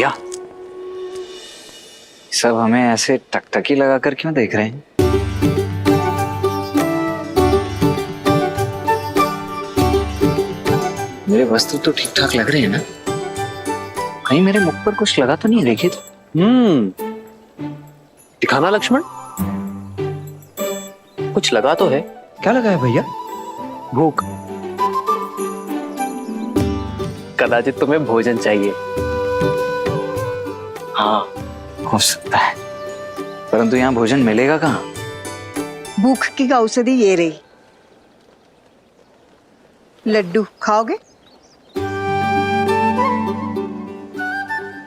भैया, सब हमें ऐसे टकटकी लगाकर क्यों देख रहे हैं? मेरे वस्त्र तो ठीक ठाक लग रहे हैं ना? कहीं मेरे मुख पर कुछ लगा तो नहीं? देखिए तो। दिखाना लक्ष्मण, कुछ लगा तो है। क्या लगा है भैया? भूख। कदाचित तुम्हें भोजन चाहिए। हाँ, हो सकता है, परंतु यहाँ भोजन मिलेगा कहाँ? भूख की औषधि ये रही। लड्डू खाओगे?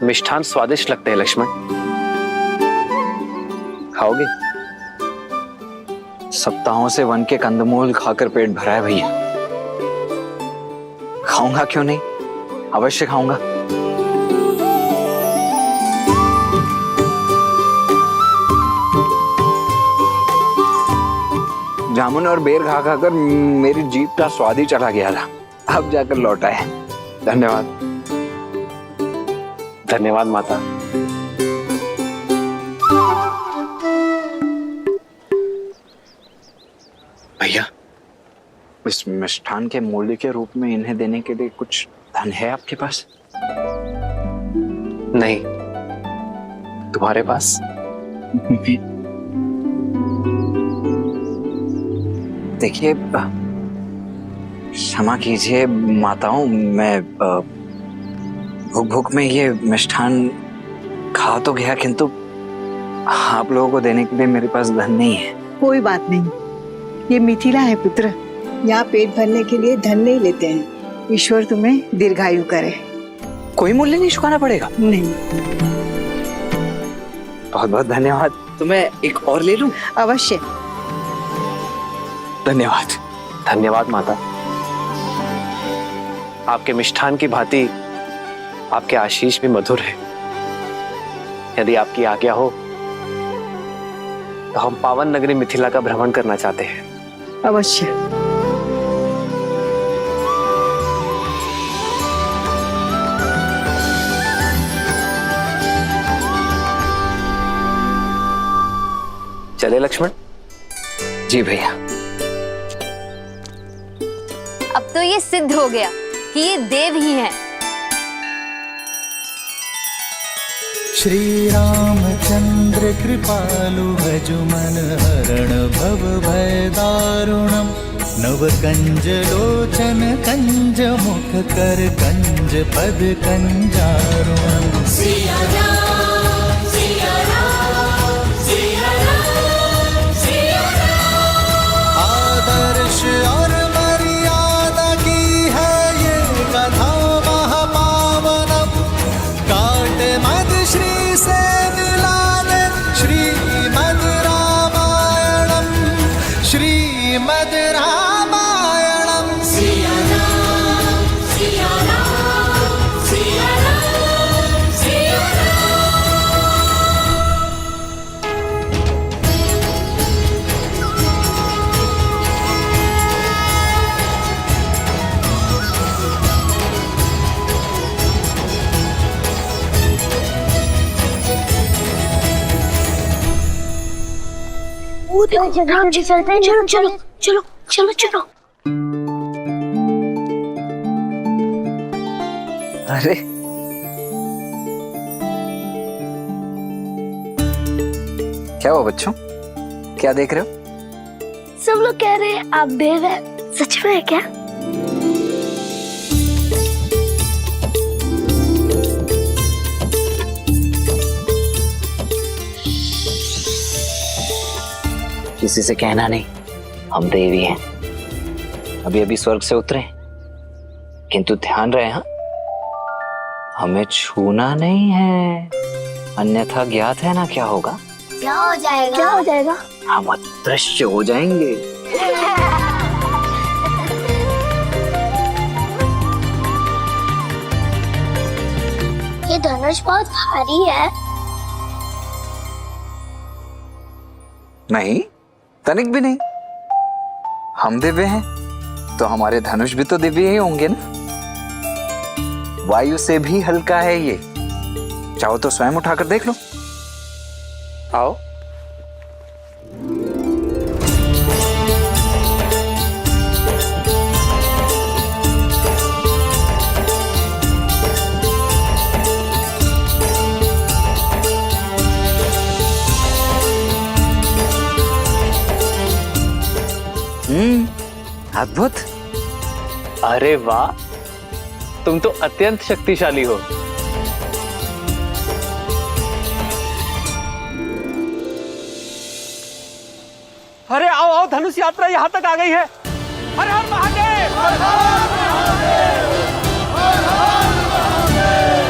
मिष्ठान स्वादिष्ट लगते हैं लक्ष्मण, खाओगे? सप्ताहों से वन के कंदमूल खाकर पेट भरा है भैया। खाऊंगा क्यों नहीं, अवश्य खाऊंगा। जामुन और बेर खा खाकर मेरी जीभ का स्वाद ही चला गया था, अब जाकर लौटा है। धन्यवाद। धन्यवाद माता। भैया, इस मिष्ठान के मूल्य के रूप में इन्हें देने के लिए कुछ धन है आपके पास? नहीं, तुम्हारे पास? देखिए, क्षमा कीजिए माताओं, मैं भूख भूख में ये मिष्ठान खा तो गया, किंतु आप लोगों को देने के लिए मेरे पास धन नहीं है। कोई बात नहीं, ये मिथिला है पुत्र, यहाँ पेट भरने के लिए धन नहीं लेते हैं। ईश्वर तुम्हें दीर्घायु करे। कोई मूल्य नहीं चुकाना पड़ेगा? नहीं। बहुत बहुत धन्यवाद। तो मैं एक और ले लूं? अवश्य। धन्यवाद। धन्यवाद माता। आपके मिष्ठान की भांति आपके आशीष भी मधुर है। यदि आपकी आज्ञा हो तो हम पावन नगरी मिथिला का भ्रमण करना चाहते हैं। अवश्य। चले लक्ष्मण? जी भैया। अब तो ये सिद्ध हो गया कि ये देव ही हैं। श्री रामचंद्र कृपालु भजु मन हरण भव भय दारुणम नव कंज लोचन कंज मुख कर कंज पद कंजारुणम। सिया राम, सिया राम, सिया राम, सिया राम। आदर्श और मर्यादा की है ये कथा महापावनम। काट मद श्री से मिला दे श्रीमद् रामायणम, श्रीमद् रामायणम। सिया राम, सिया राम, सिया राम, सिया राम जी चलते हैं, चलो चलो चलो चलो चलो। अरे क्या हुआ बच्चों, क्या देख रहे हो? सब लोग कह रहे हैं आप देव हैं, सच में है क्या? किसी से कहना नहीं, हम देवी हैं। अभी अभी स्वर्ग से उतरे, किंतु ध्यान रहे, हाँ, हमें छूना नहीं है, अन्यथा ज्ञात है ना क्या होगा? क्या हो जाएगा? क्या हो जाएगा? हम अदृश्य हो जाएंगे। ये धनुष बहुत भारी है। नहीं, तनिक भी नहीं। हम दिव्य हैं तो हमारे धनुष भी तो दिव्य ही होंगे ना। वायु से भी हल्का है ये, चाहो तो स्वयं उठाकर देख लो। आओ। अद्भुत। अरे वाह, तुम तो अत्यंत शक्तिशाली हो। अरे आओ आओ, धनुष यात्रा यहाँ तक आ गई है। हर हर महादेव, हर हर महादेव, हर हर महादेव,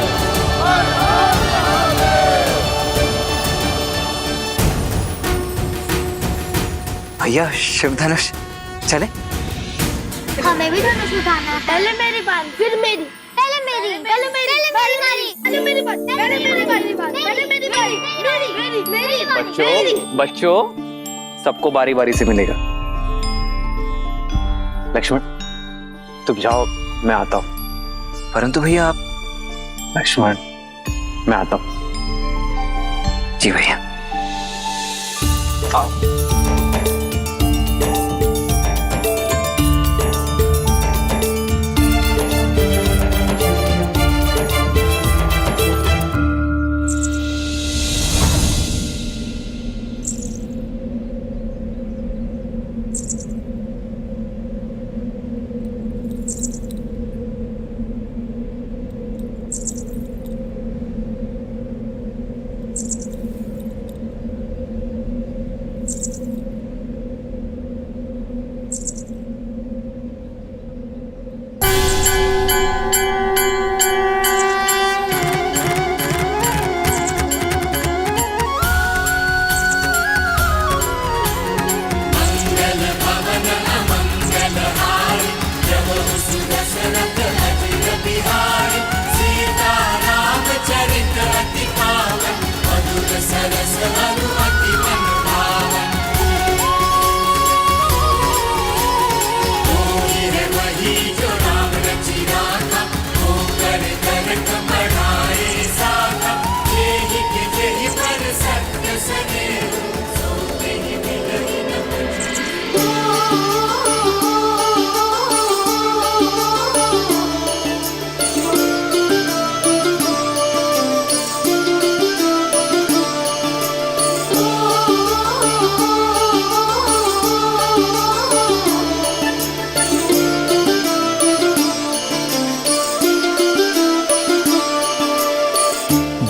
हर हर महादेव। भैया शिव धनुष चले। हमें भी धनुष उठाना है। पहले मेरी बारी, फिर मेरी, पहले मेरी, पहले मेरी, पहले मेरी, पहले मेरी बारी, पहले मेरी बारी, पहले मेरी बारी, मेरी, मेरी बारी। बच्चों, सबको बारी बारी से मिलेगा। लक्ष्मण, तुम जाओ, मैं आता हूं। परंतु भैया आप। लक्ष्मण, मैं आता हूं। जी भैया। आओ।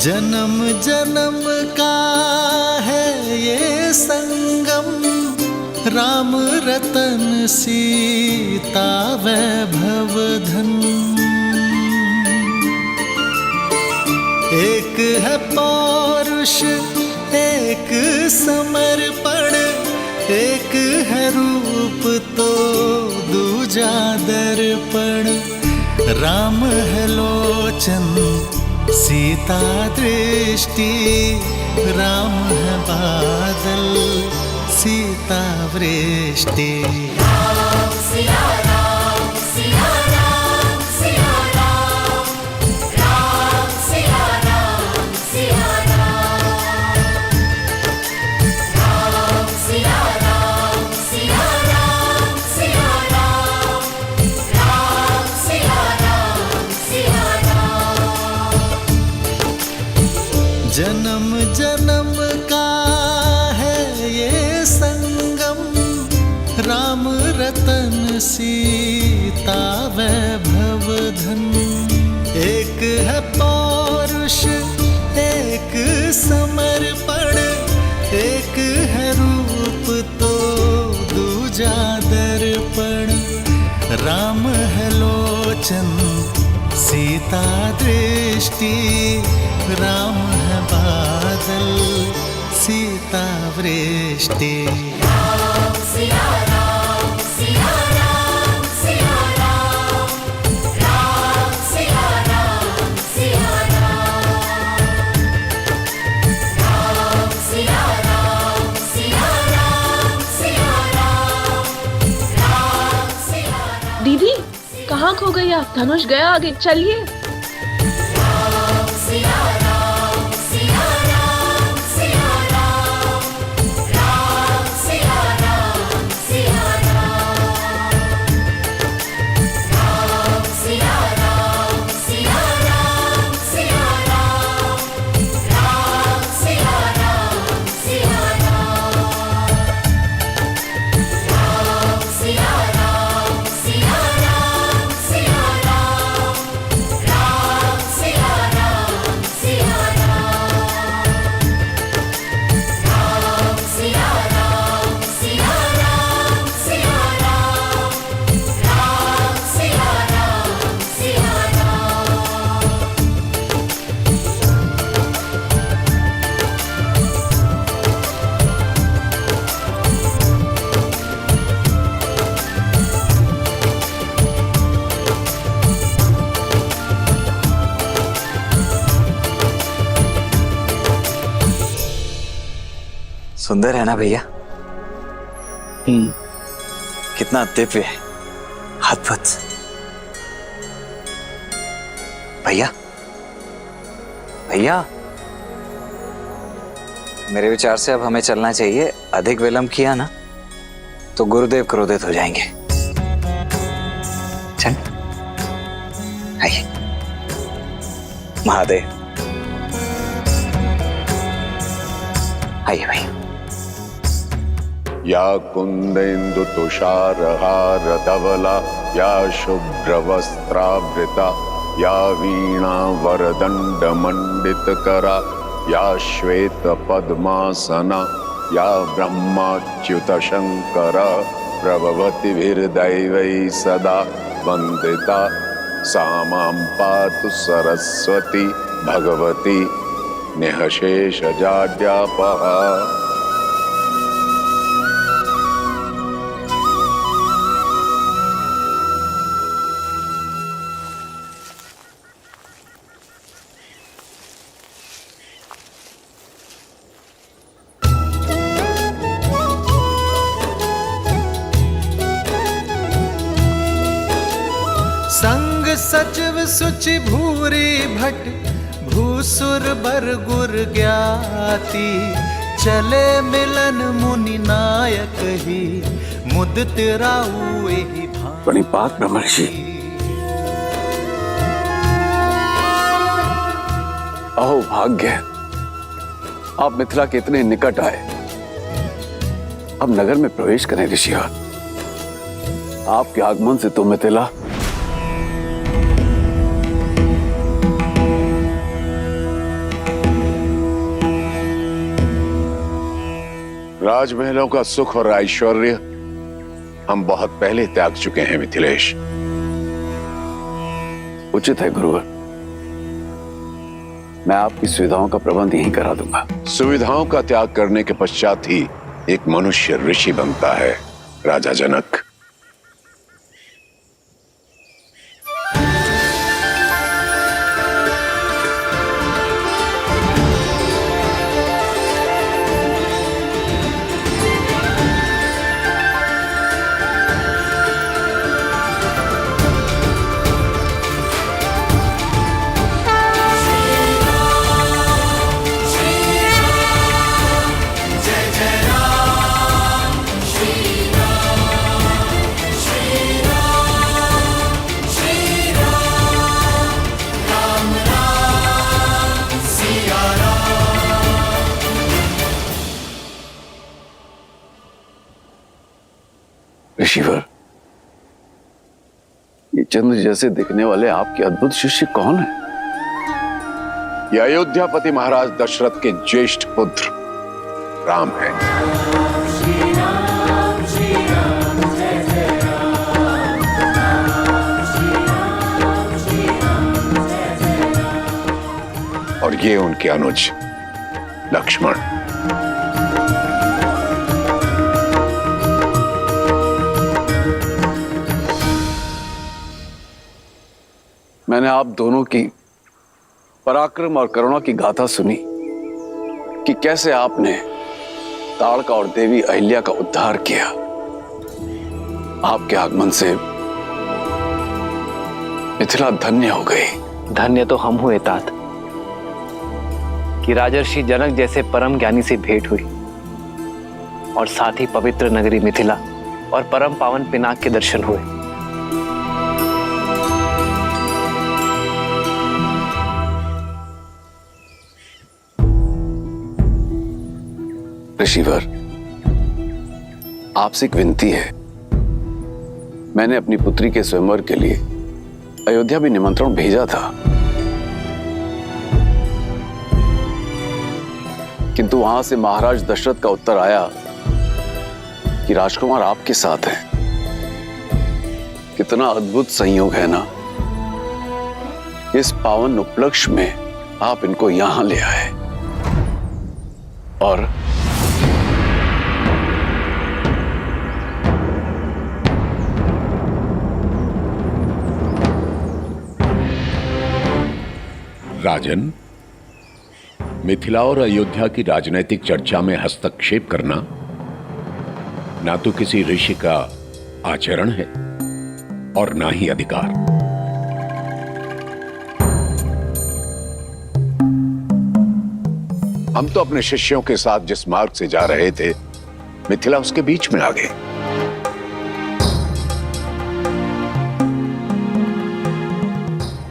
जन्म जन्म का है ये संगम, राम रतन सीता वैभव धन। एक है पौरुष, एक समर्पण, एक है रूप तो दूजा दर्पण। राम है लोचन, सीता दृष्टि, राम है बादल, सीता वृष्टि। राम सिया राम, सिया राम, सिया राम, राम सिया राम, सिया राम, राम सिया राम, सिया राम, सिया राम, राम सिया राम, सिया राम। जन्म जन्म का है ये संगम, राम रतन सीता वैभव धन। एक है पौरुष, एक समर्पण, एक है रूप तो दूजा दर्पण। राम है लोचन, सीता दृष्टि, राम है बादल, सीता वृष्टि। राम सिया राम, सिया राम, सिया राम, राम सिया राम, सिया राम, राम सिया राम, सिया राम, सिया राम, राम सिया राम। दीदी कहाँ खो गई आप? धनुष गया आगे, चलिए। राम सिया राम, सुंदर है ना भैया? कितना दिव्य है, अद्भुत। भैया भैया, मेरे विचार से अब हमें चलना चाहिए। अधिक विलंब किया ना तो गुरुदेव क्रोधित हो जाएंगे। चल आइए। महादेव, आइए भैया। या कुंदेन्दु तुषारहार धवला, या शुभ्रवस्त्रावृता, या वीणा वरदंड मंडित करा, या श्वेत पद्मासना, या ब्रह्माच्युत शंकर प्रभवति भिर्दैवै सदा वंदिता, सा मां पातु सरस्वती भगवती निःशेष जाड्यापहा। संग सचिव सुचि भूरी भट, भूसुर बर गुर ज्ञाति, चले मिलन मुनि नायक ही, मुदित राउ एहि भांति। प्रणिपात ब्रह्मर्षि। अहो भाग्य, आप मिथिला के इतने निकट आए। अब नगर में प्रवेश करें ऋषिवर। आपके आगमन से तो मिथिला राजमहलों का सुख और ऐश्वर्य हम बहुत पहले त्याग चुके हैं मिथिलेश। उचित है गुरुवर, मैं आपकी सुविधाओं का प्रबंध यहीं करा दूंगा। सुविधाओं का त्याग करने के पश्चात ही एक मनुष्य ऋषि बनता है राजा जनक। ऋषिवर, ये चंद्र जैसे दिखने वाले आपके अद्भुत शिष्य कौन है? ये अयोध्यापति महाराज दशरथ के ज्येष्ठ पुत्र राम है। और ये उनके अनुज लक्ष्मण। मैंने आप दोनों की पराक्रम और करुणा की गाथा सुनी कि कैसे आपने ताड़का और देवी अहिल्या का उद्धार किया। आपके आगमन से मिथिला धन्य हो गई। धन्य तो हम हुए तात कि राजर्षि जनक जैसे परम ज्ञानी से भेंट हुई और साथ ही पवित्र नगरी मिथिला और परम पावन पिनाक के दर्शन हुए। ऋषिवर, आपसे एक विनती है। मैंने अपनी पुत्री के स्वयंवर के लिए अयोध्या भी निमंत्रण भेजा था, किंतु वहां से महाराज दशरथ का उत्तर आया कि राजकुमार आपके साथ हैं। कितना अद्भुत संयोग है ना, इस पावन उपलक्ष्य में आप इनको यहां ले आए। और राजन, मिथिला और अयोध्या की राजनीतिक चर्चा में हस्तक्षेप करना ना तो किसी ऋषि का आचरण है और ना ही अधिकार। हम तो अपने शिष्यों के साथ जिस मार्ग से जा रहे थे, मिथिला उसके बीच में आ गए।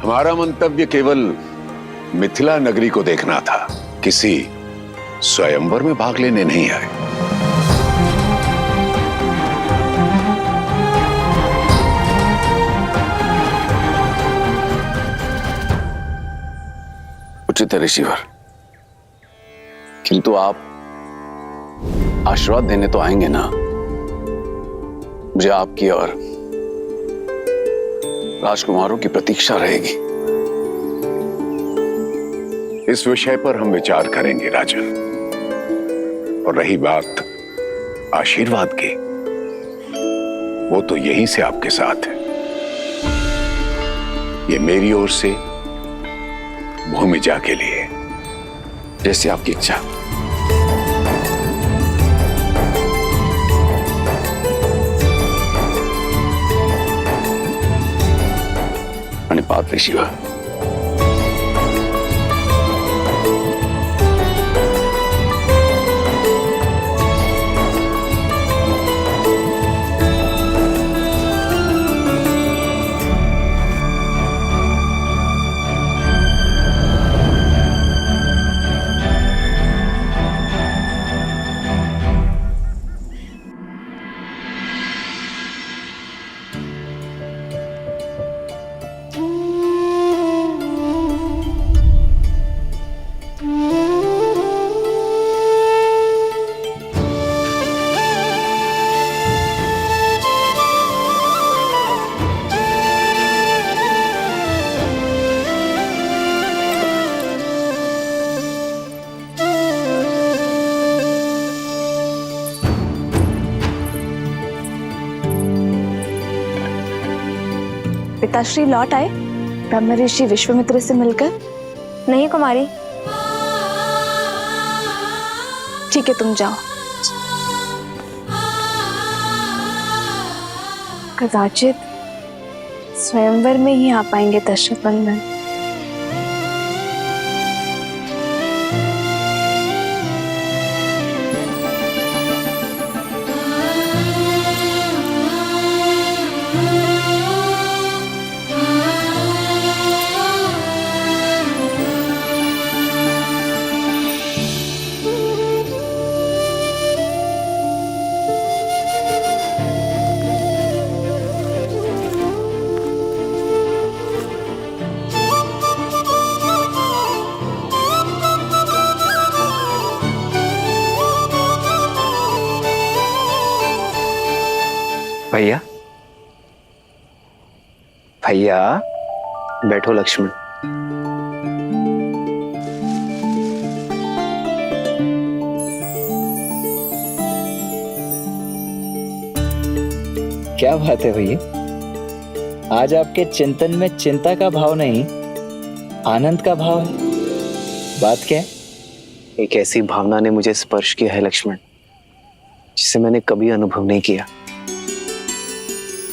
हमारा मंतव्य केवल मिथिला नगरी को देखना था, किसी स्वयंवर में भाग लेने नहीं आए। उचित है ऋषिवर, किंतु आप आशीर्वाद देने तो आएंगे ना। मुझे आपकी और राजकुमारों की प्रतीक्षा रहेगी। इस विषय पर हम विचार करेंगे राजन। और रही बात आशीर्वाद की, वो तो यहीं से आपके साथ है। ये मेरी ओर से भूमिजा के लिए। जैसी आपकी इच्छा। प्रणिपात ऋषिवर। पिताश्री लौट आए ब्रह्म ऋषि विश्वामित्र से मिलकर? नहीं कुमारी। ठीक है, तुम जाओ। कदाचित स्वयंवर में ही आ पाएंगे दशरथ नंदन। भैया, भैया बैठो। लक्ष्मण, क्या बात है भैया, आज आपके चिंतन में चिंता का भाव नहीं, आनंद का भाव है। बात क्या है? एक ऐसी भावना ने मुझे स्पर्श किया है लक्ष्मण, जिसे मैंने कभी अनुभव नहीं किया।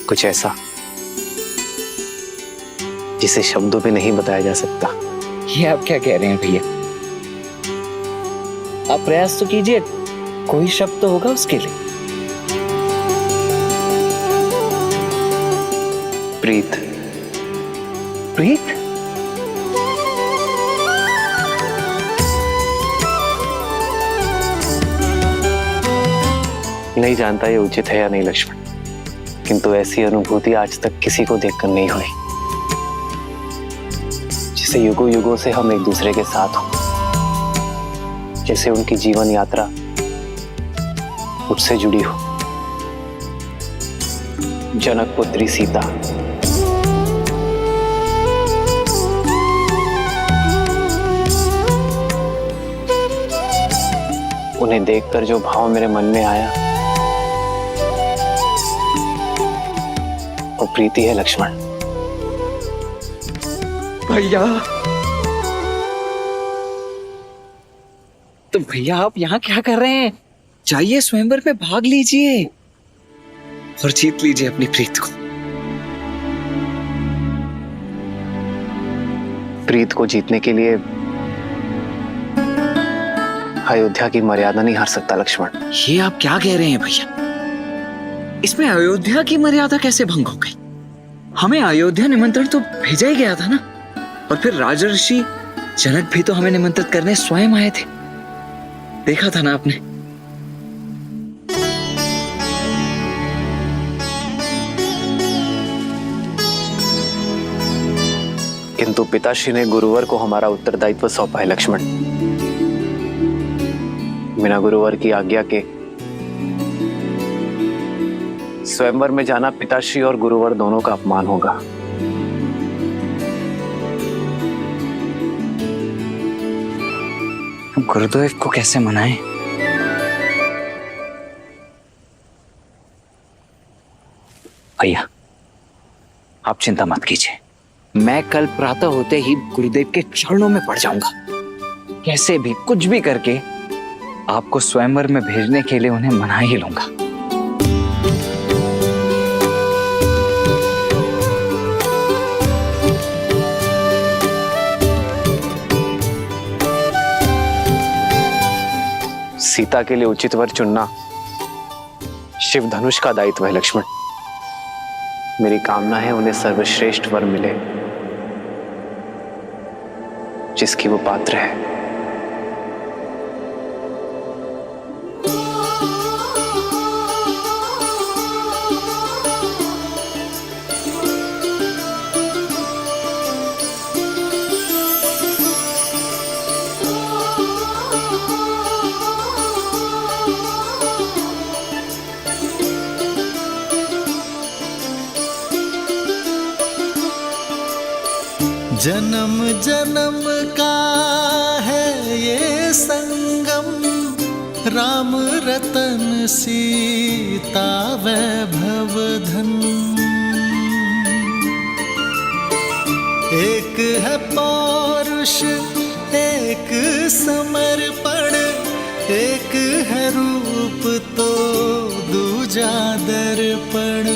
कुछ ऐसा जिसे शब्दों पे नहीं बताया जा सकता। ये आप क्या कह रहे हैं भैया? आप प्रयास तो कीजिए, कोई शब्द तो होगा उसके लिए। प्रीत। प्रीत? नहीं जानता ये उचित है या नहीं लक्ष्मण, किंतु ऐसी अनुभूति आज तक किसी को देखकर नहीं हुई, जिसे युगों युगों से हम एक दूसरे के साथ हो, जैसे उनकी जीवन यात्रा मुझसे जुड़ी हो। जनक पुत्री सीता, उन्हें देखकर जो भाव मेरे मन में आया वो प्रीति है लक्ष्मण। भैया, तो भैया आप यहाँ क्या कर रहे हैं? जाइए स्वयंवर में भाग लीजिए और जीत लीजिए अपनी प्रीत को। प्रीत को जीतने के लिए अयोध्या की मर्यादा नहीं हार सकता लक्ष्मण। ये आप क्या कह रहे हैं भैया? इसमें अयोध्या की मर्यादा कैसे भंग हो गई? हमें अयोध्या निमंत्रण तो भेजा ही गया था ना, और फिर राजर्षि जनक भी तो हमें निमंत्रित करने स्वयं आए थे, देखा था ना आपने। किंतु पिताश्री ने गुरुवर को हमारा उत्तरदायित्व सौंपा है लक्ष्मण। बिना गुरुवर की आज्ञा के स्वयंवर में जाना पिताश्री और गुरुवर दोनों का अपमान होगा। गुरुदेव को कैसे मनाएं? भैया आप चिंता मत कीजिए, मैं कल प्रातः होते ही गुरुदेव के चरणों में पड़ जाऊंगा। कैसे भी कुछ भी करके आपको स्वयंवर में भेजने के लिए उन्हें मना ही लूंगा। सीता के लिए उचित वर चुनना शिव धनुष का दायित्व है लक्ष्मण। मेरी कामना है उन्हें सर्वश्रेष्ठ वर मिले जिसकी वो पात्र है। जन्म जन्म का है ये संगम, राम रतन सीता वैभव धन। एक है पौरुष एक समर्पण, एक है रूप तो दूजा दर्पण।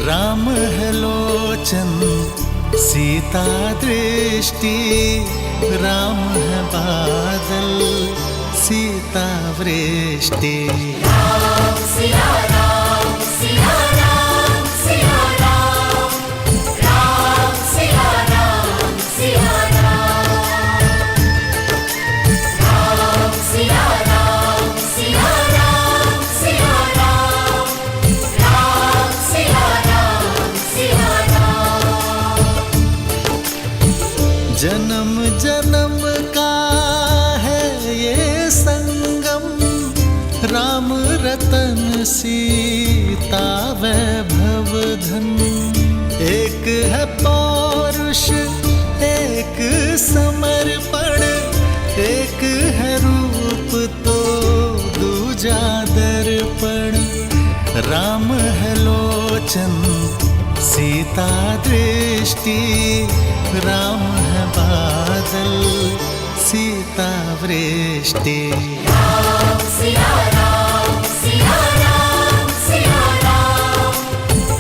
राम है लोचन सीता दृष्टि, राम है बादल सीता वृष्टि। राम सिया राम सिया राम सिया राम, राम सिया राम सिया राम, राम सिया राम सिया राम सिया राम, राम सिया राम सिया राम। जन्म जन्म का है ये संगम, राम रतन सीता वैभव धन। एक है पौरुष एक समर्पण, एक है रूप तो दूजा दर्पण। राम है लोचन सीता दृष्टि, राम है बादल सीता वृष्टि। राम सिया राम सिया राम सिया राम,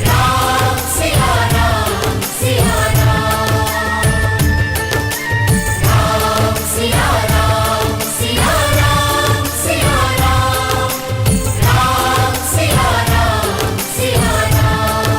राम सिया राम सिया राम, राम सिया राम सिया राम सिया राम, राम सिया राम सिया राम।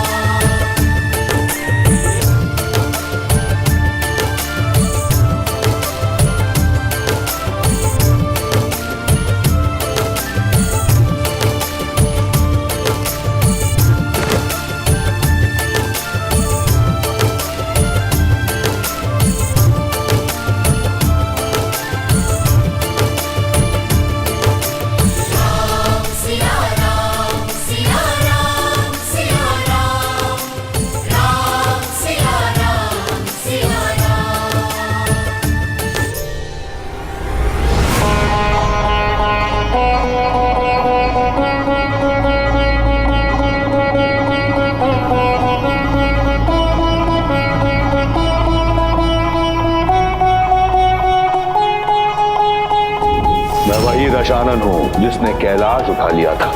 वही दशानन हूं जिसने कैलाश उठा लिया था।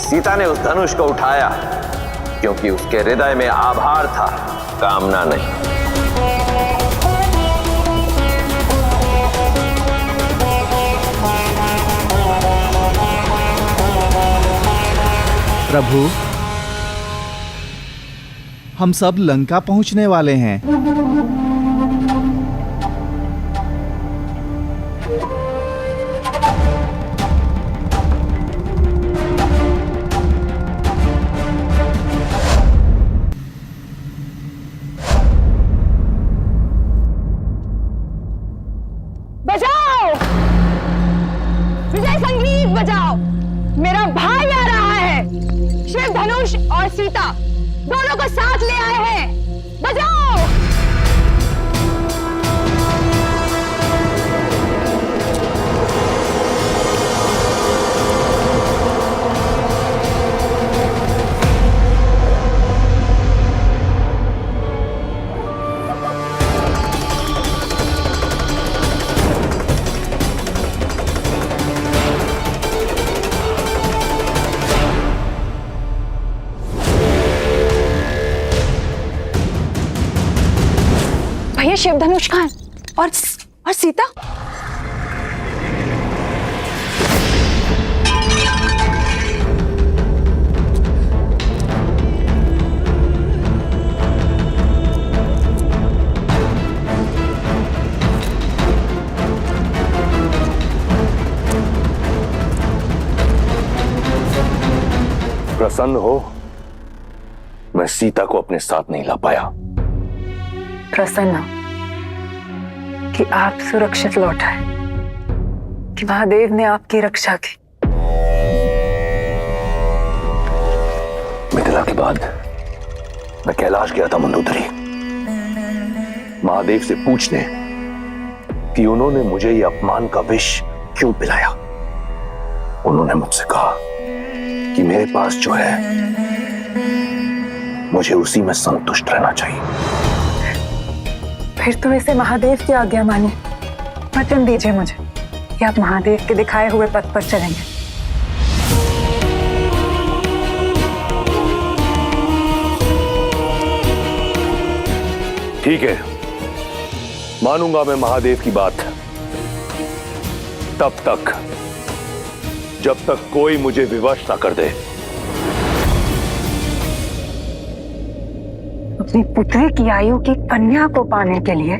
सीता ने उस धनुष को उठाया क्योंकि उसके हृदय में आभार था, कामना नहीं। प्रभु, हम सब लंका पहुंचने वाले हैं। बजाओ, विजय संगीत बजाओ, मेरा भाई आ रहा है। शिव धनुष और सीता दोनों को साथ ले आए हैं, बजाओ। भैया शिव धनुष कहाँ है? और सीता? प्रसन्न हो, मैं सीता को अपने साथ नहीं ला पाया। प्रसन्न कि आप सुरक्षित लौट आए, कि महादेव ने आपकी रक्षा की। मिथिला के बाद मैं कैलाश गया था मंदोदरी, महादेव से पूछने कि उन्होंने मुझे ये अपमान का विष क्यों पिलाया। उन्होंने मुझसे कहा कि मेरे पास जो है मुझे उसी में संतुष्ट रहना चाहिए। फिर तो इसे महादेव की आज्ञा मानिए। वचन दीजिए मुझे कि आप महादेव के दिखाए हुए पथ पर चलेंगे। ठीक है, मानूंगा मैं महादेव की बात, तब तक जब तक कोई मुझे विवश ना कर दे। अपनी पुत्री की आयु की कन्या को पाने के लिए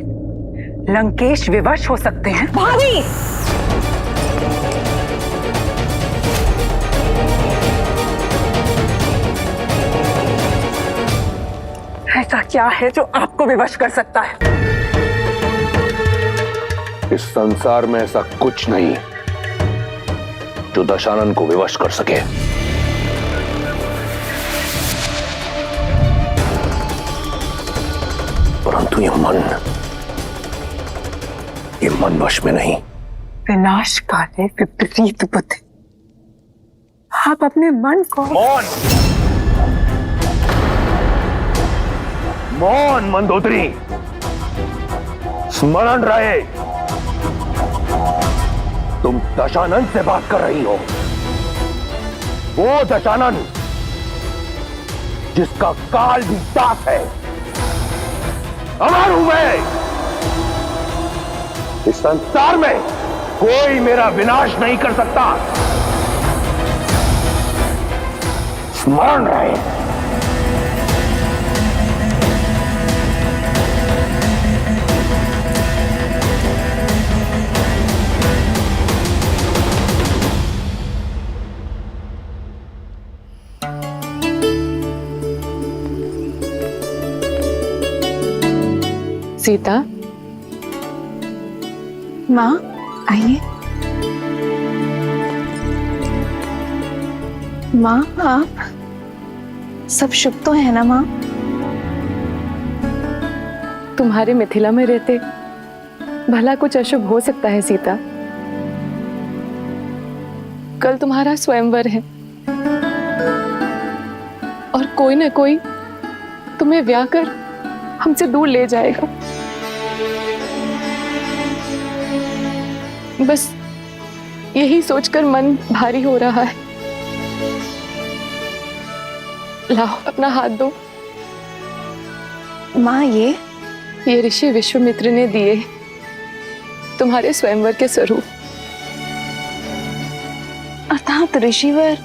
लंकेश विवश हो सकते हैं। भाभी! ऐसा क्या है जो आपको विवश कर सकता है? इस संसार में ऐसा कुछ नहीं जो दशानन को विवश कर सके। परंतु ये मन वश में नहीं। विनाश काले विपरीत बुद्धि। आप अपने मन को मौन मंदोदरी, स्मरण रहे तुम दशानन से बात कर रही हो। वो दशानन जिसका काल भी दास है। अमर हूं मैं। इस संसार में कोई मेरा विनाश नहीं कर सकता। स्मरण रहे। सीता, माँ आइए। माँ, आप सब शुभ तो है ना माँ? तुम्हारे मिथिला में रहते भला कुछ अशुभ हो सकता है सीता। कल तुम्हारा स्वयंवर है और कोई न कोई तुम्हें ब्याह कर हमसे दूर ले जाएगा। बस यही सोचकर मन भारी हो रहा है। लाओ अपना हाथ दो। माँ, ये ऋषि विश्वामित्र ने दिए तुम्हारे स्वयंवर के स्वरूप। अर्थात ऋषिवर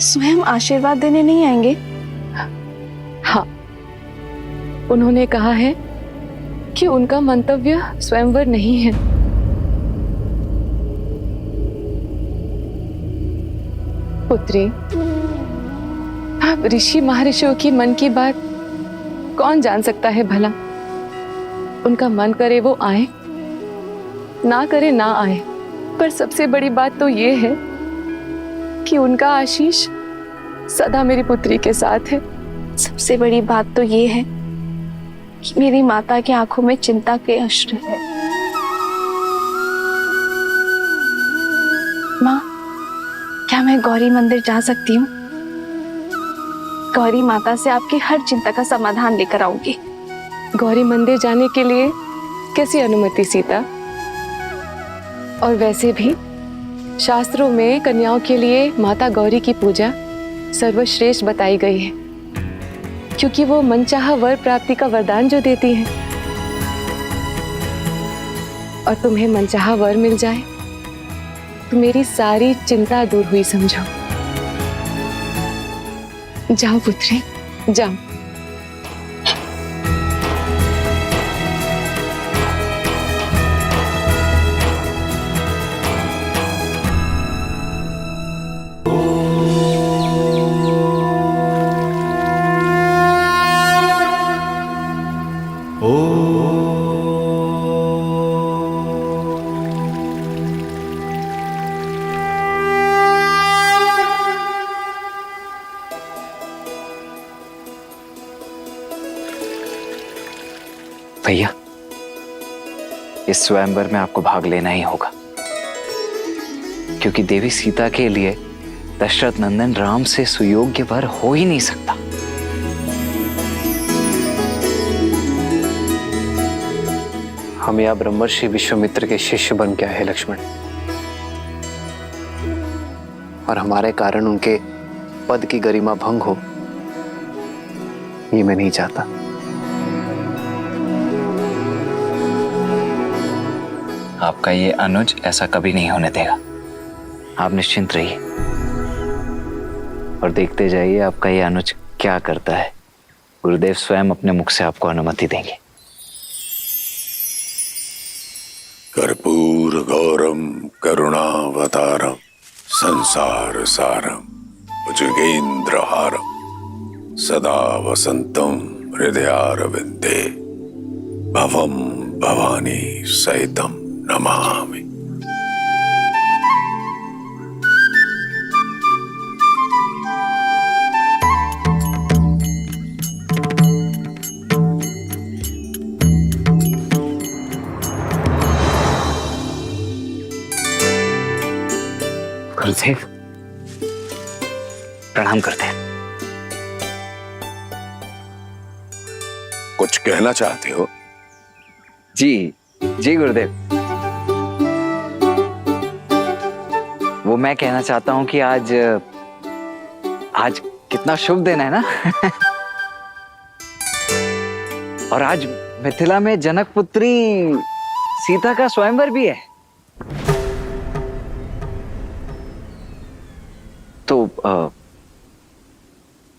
स्वयं आशीर्वाद देने नहीं आएंगे? हाँ, उन्होंने कहा है कि उनका मंतव्य स्वयंवर नहीं है। पुत्री, अब ऋषि महर्षियों की मन की बात कौन जान सकता है भला। उनका मन करे वो आए, ना करे ना आए, पर सबसे बड़ी बात तो ये है कि उनका आशीष सदा मेरी पुत्री के साथ है। सबसे बड़ी बात तो ये है कि मेरी माता की आंखों में चिंता के अश्रु है। माँ, क्या मैं गौरी मंदिर जा सकती हूँ? गौरी माता से आपकी हर चिंता का समाधान लेकर आऊंगी। गौरी मंदिर जाने के लिए कैसी अनुमति सीता? और वैसे भी शास्त्रों में कन्याओं के लिए माता गौरी की पूजा सर्वश्रेष्ठ बताई गई है, क्योंकि वो मनचाहा वर प्राप्ति का वरदान जो देती है। और तुम्हें मनचाहा वर मिल जाए तो मेरी सारी चिंता दूर हुई समझो। जाओ पुत्री, जाओ। भैया, इस स्वयंवर में आपको भाग लेना ही होगा, क्योंकि देवी सीता के लिए दशरथ नंदन राम से सुयोग्य वर हो ही नहीं सकता। हम यहाँ ब्रह्मर्षि विश्वामित्र के शिष्य बन के आए लक्ष्मण, और हमारे कारण उनके पद की गरिमा भंग हो, ये मैं नहीं चाहता। आपका ये अनुज ऐसा कभी नहीं होने देगा। आप निश्चिंत रहिए और देखते जाइए आपका ये अनुज क्या करता है। गुरुदेव स्वयं अपने मुख से आपको अनुमति देंगे। कर्पूर गौरम करुणावतारम संसार सारम भुजगेन्द्रहारम सदा वसंतम हृदयारविंदे भवम भवानी सहितम नमामि। गुरुदेव प्रणाम करते हैं। कुछ कहना चाहते हो? जी जी गुरुदेव, वो मैं कहना चाहता हूं कि आज कितना शुभ दिन है ना। और आज मिथिला में जनक पुत्री सीता का स्वयंवर भी है।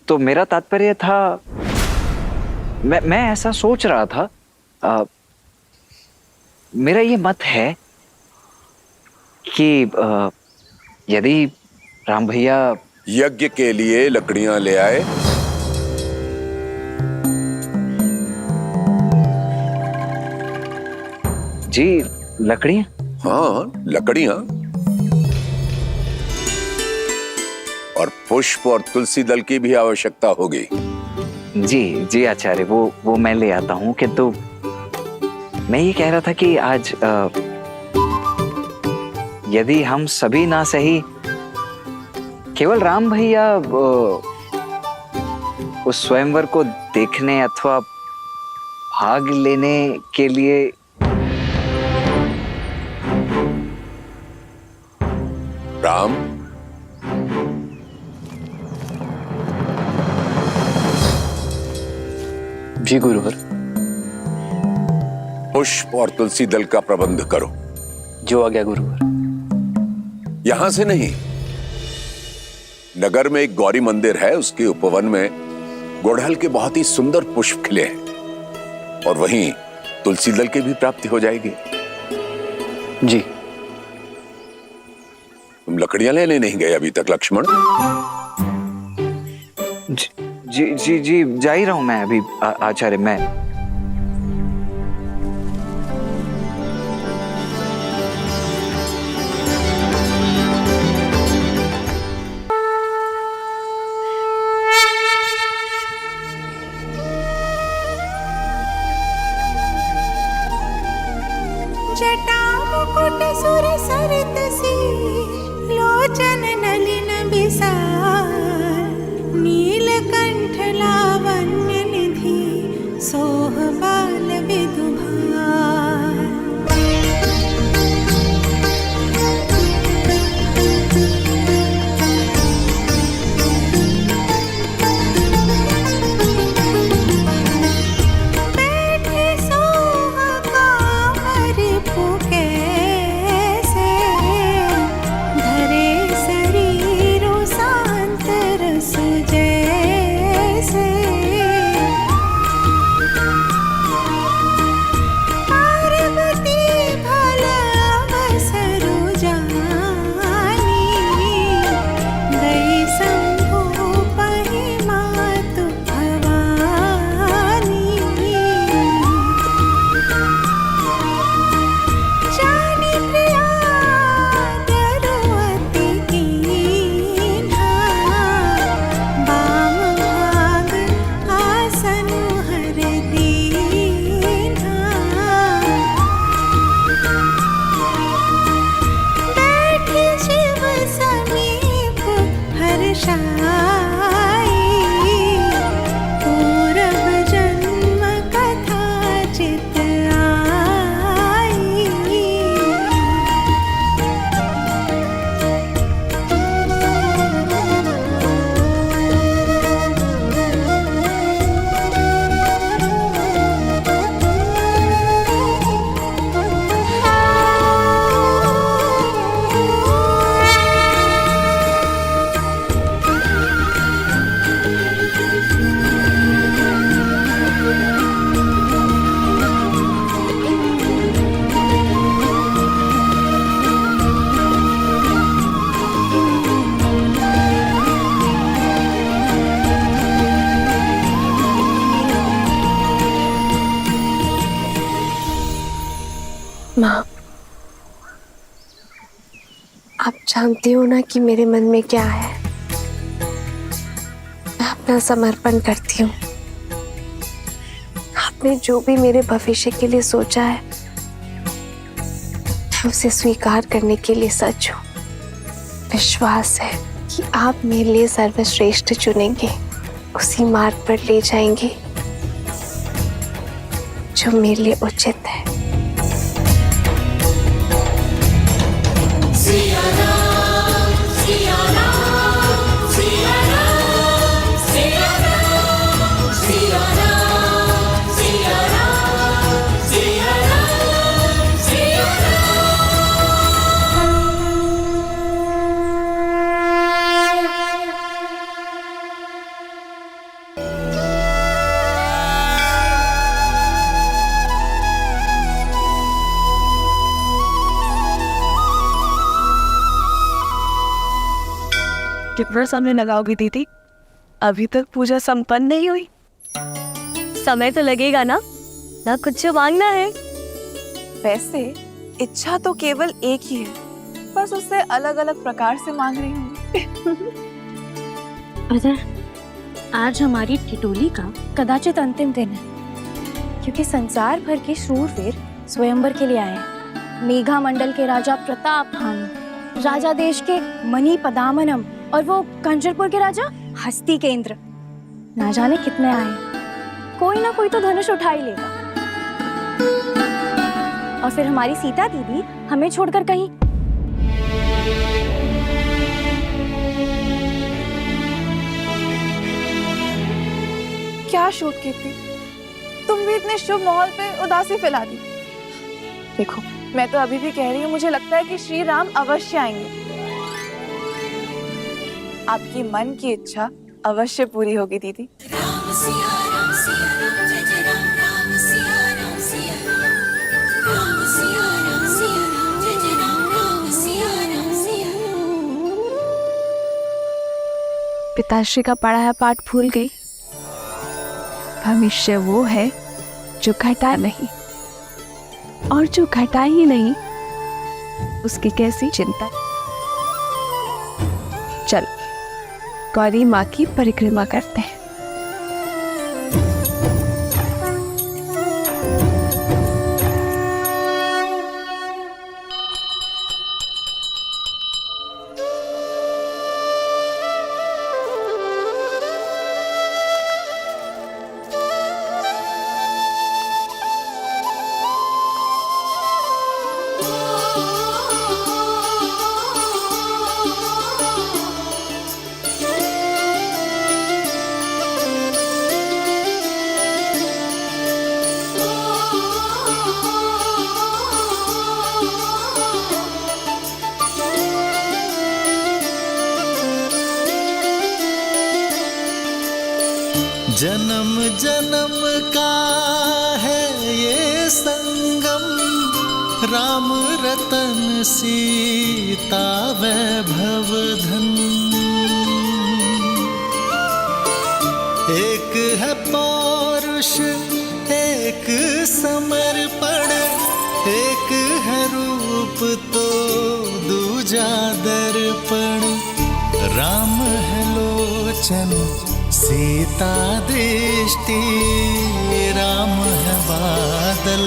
तो मेरा तात्पर्य था, मैं ऐसा सोच रहा था, मेरा ये मत है कि यदि राम भैया यज्ञ के लिए लकड़ियां ले आए। जी लकड़ियां? हाँ, लकड़ियां और पुष्प और तुलसी दल की भी आवश्यकता होगी। जी जी आचार्य, वो मैं ले आता हूँ। किंतु मैं ये कह रहा था कि आज यदि हम सभी ना सही, केवल राम भैया उस स्वयंवर को देखने अथवा भाग लेने के लिए राम, जी गुरुवर। पुष्प और तुलसी दल का प्रबंध करो। जो आ गया गुरुवर। यहां से नहीं, नगर में एक गौरी मंदिर है, उसके उपवन में गुड़हल के बहुत ही सुंदर पुष्प खिले हैं और वहीं तुलसी दल की भी प्राप्ति हो जाएगी। जी। तुम लकड़ियां लेने नहीं गए अभी तक लक्ष्मण? जी जी जी जा ही रहा हूं मैं अभी आचार्य। मैं जटा मुकुट सुर सरित सी लोचन नलिन बिसार नीलकंठ लावण्य निधि सोह बाल विदुभार। बैठे सोह कांवर पुकैसे धरे शरीरो शांत रस जैसे। पार्वती भला अवसरु जानी गई शंभु पहि मातु भवानी। जानी प्रिया दरुअति कीन्हा बाम भाग आसन हर दीन्हा। बैठी शिव समीप हर्षाई पूरब जन्म कथा चित आई। माँ, आप जानती हो ना कि मेरे मन में क्या है। मैं अपना समर्पण करती हूँ। आपने जो भी मेरे भविष्य के लिए सोचा है, मैं उसे स्वीकार करने के लिए सच हूँ। विश्वास है कि आप मेरे लिए सर्वश्रेष्ठ चुनेंगे, उसी मार्ग पर ले जाएंगे जो मेरे लिए उचित है। कितना समय लगाओगी दीदी? अभी तक पूजा संपन्न नहीं हुई। समय तो लगेगा ना कुछ मांगना है। वैसे इच्छा तो केवल एक ही है, बस उससे अलग अलग प्रकार से मांग रही हूँ। अदर, आज हमारी टिटोली का कदाचित अंतिम दिन है, क्योंकि संसार भर के शूरवीर स्वयंवर के लिए आए हैं। मेघा मंडल के राजा प्रताप भानु, राजा देश के मणि पदामनम और वो कंजरपुर के राजा हस्ती केंद्र। ना जाने कितने आए, कोई ना कोई तो धनुष उठा ही लेगा। और फिर हमारी सीता दीदी हमें छोड़कर कहीं। क्या शूट की थी? तुम भी इतने शुभ माहौल पे उदासी फैला दी। देखो, मैं तो अभी भी कह रही हूँ, मुझे लगता है कि श्री राम अवश्य आएंगे। आपकी मन की इच्छा अवश्य पूरी होगी दीदी। पिताश्री का पढ़ाया पाठ भूल गई। भविष्य वो है जो घटा नहीं, और जो घटा ही नहीं उसकी कैसी चिंता। चल गौरी माँ की परिक्रमा करते हैं। जन्म जन्म का है ये संगम, राम रतन सीता वैभव धन। एक है पौरुष एक समर्पण, एक है रूप तो दूजा दर्पण। राम है लोचन सीता दृष्टि, राम है बादल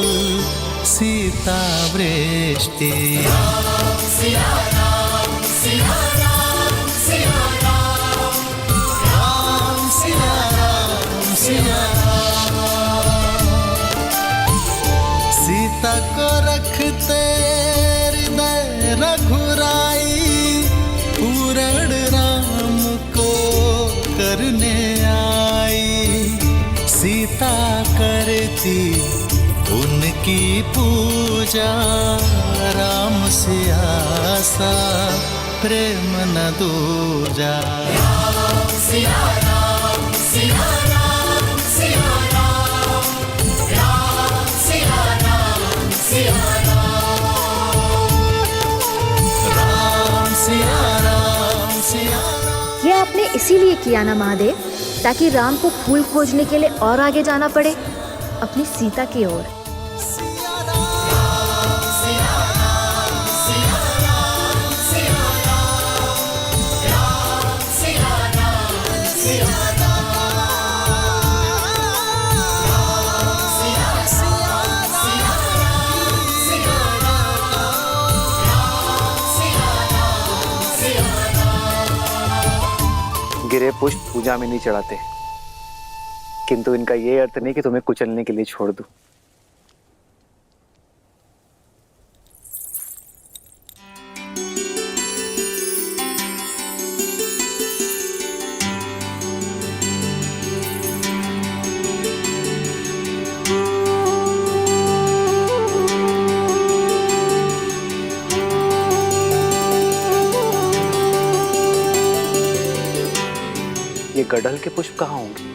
सीता वृष्टि। राम सिया राम सिया राम सिया राम, राम सिया राम सिया राम। सीता को रखते हृदय रघुराई, पूर्ण राम को करने आई। सीता करती उनकी पूजा, राम से आसा प्रेम न दूजा। राम सिया राम सिया राम सिया राम, राम सिया राम सिया राम, राम सिया राम सिया राम। ये आपने इसीलिए किया ना महादेव, ताकि राम को फूल खोजने के लिए और आगे जाना पड़े अपनी सीता की ओर। गिरे पुष्प पूजा में नहीं चढ़ाते, किंतु इनका ये अर्थ नहीं कि तुम्हें कुचलने के लिए छोड़ दूं। ये गड़हल के पुष्प कहाँ होंगे?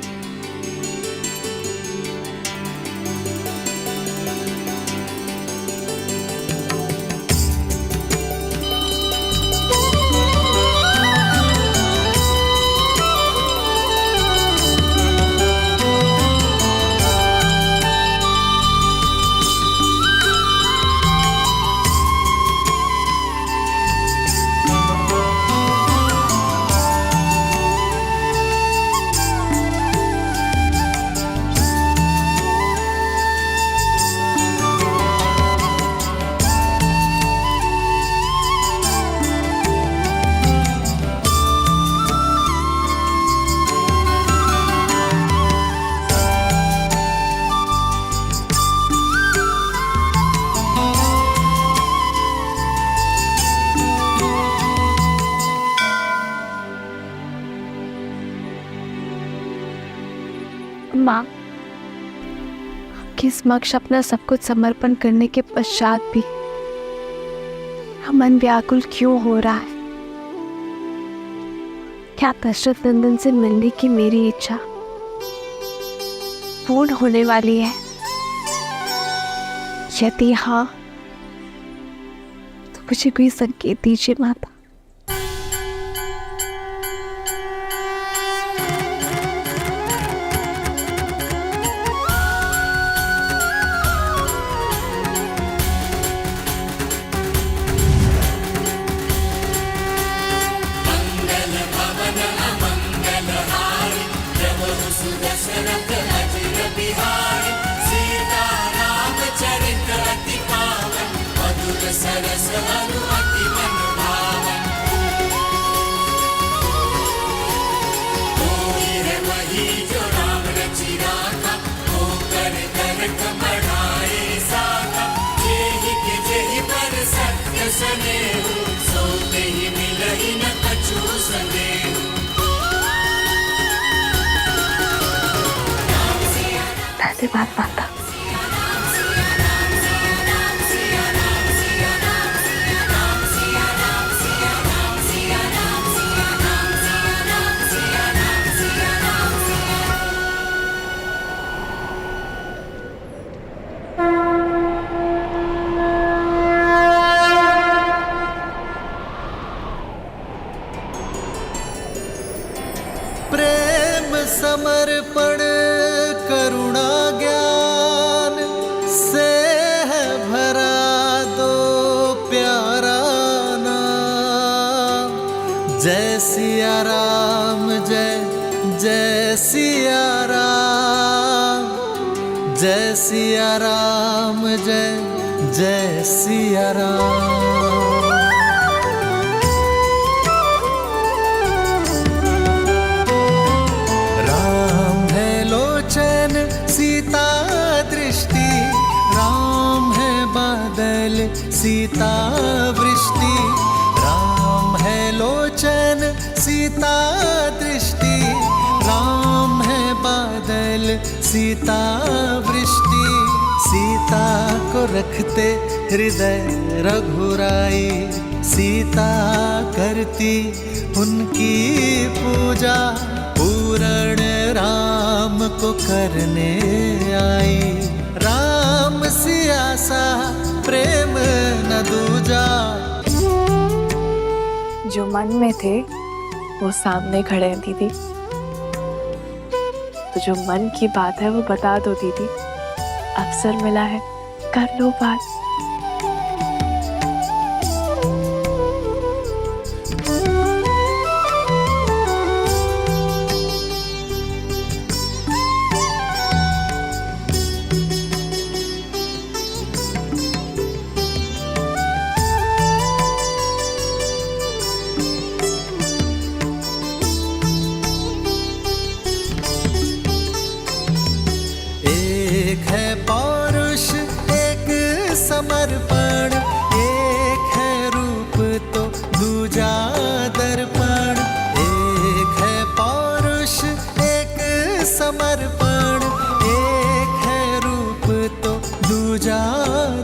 माँ, आपके समक्ष अपना सब कुछ समर्पण करने के पश्चात भी मन व्याकुल क्यों हो रहा है? क्या दशरथ नंदन से मिलने की मेरी इच्छा पूर्ण होने वाली है? यदि हाँ, तो मुझे कोई संकेत दीजिए माता। धन्यवाद माता। प्रेम समर्पण करुणा ज्ञान से है भरा दो प्यारा नाम। जय सिया राम, जय जय सिया राम, जय सिया राम, जय जय सिया राम। सीता दृष्टि, राम है बादल सीता वृष्टि। राम है लोचन सीता दृष्टि, राम है बादल सीता वृष्टि। सीता को रखते हृदय रघुराई, सीता करती उनकी पूजा। पूर्ण राम को करने आई, राम सिया सा प्रेम न दूजा। जो मन में थे वो सामने खड़े हैं दीदी, तो जो मन की बात है वो बता दो दीदी। अवसर मिला है, कर लो बात। समर्पण एक है रूप तो दूजा दर्पण। एक है पौरुष एक समर्पण, एक है रूप तो दूजा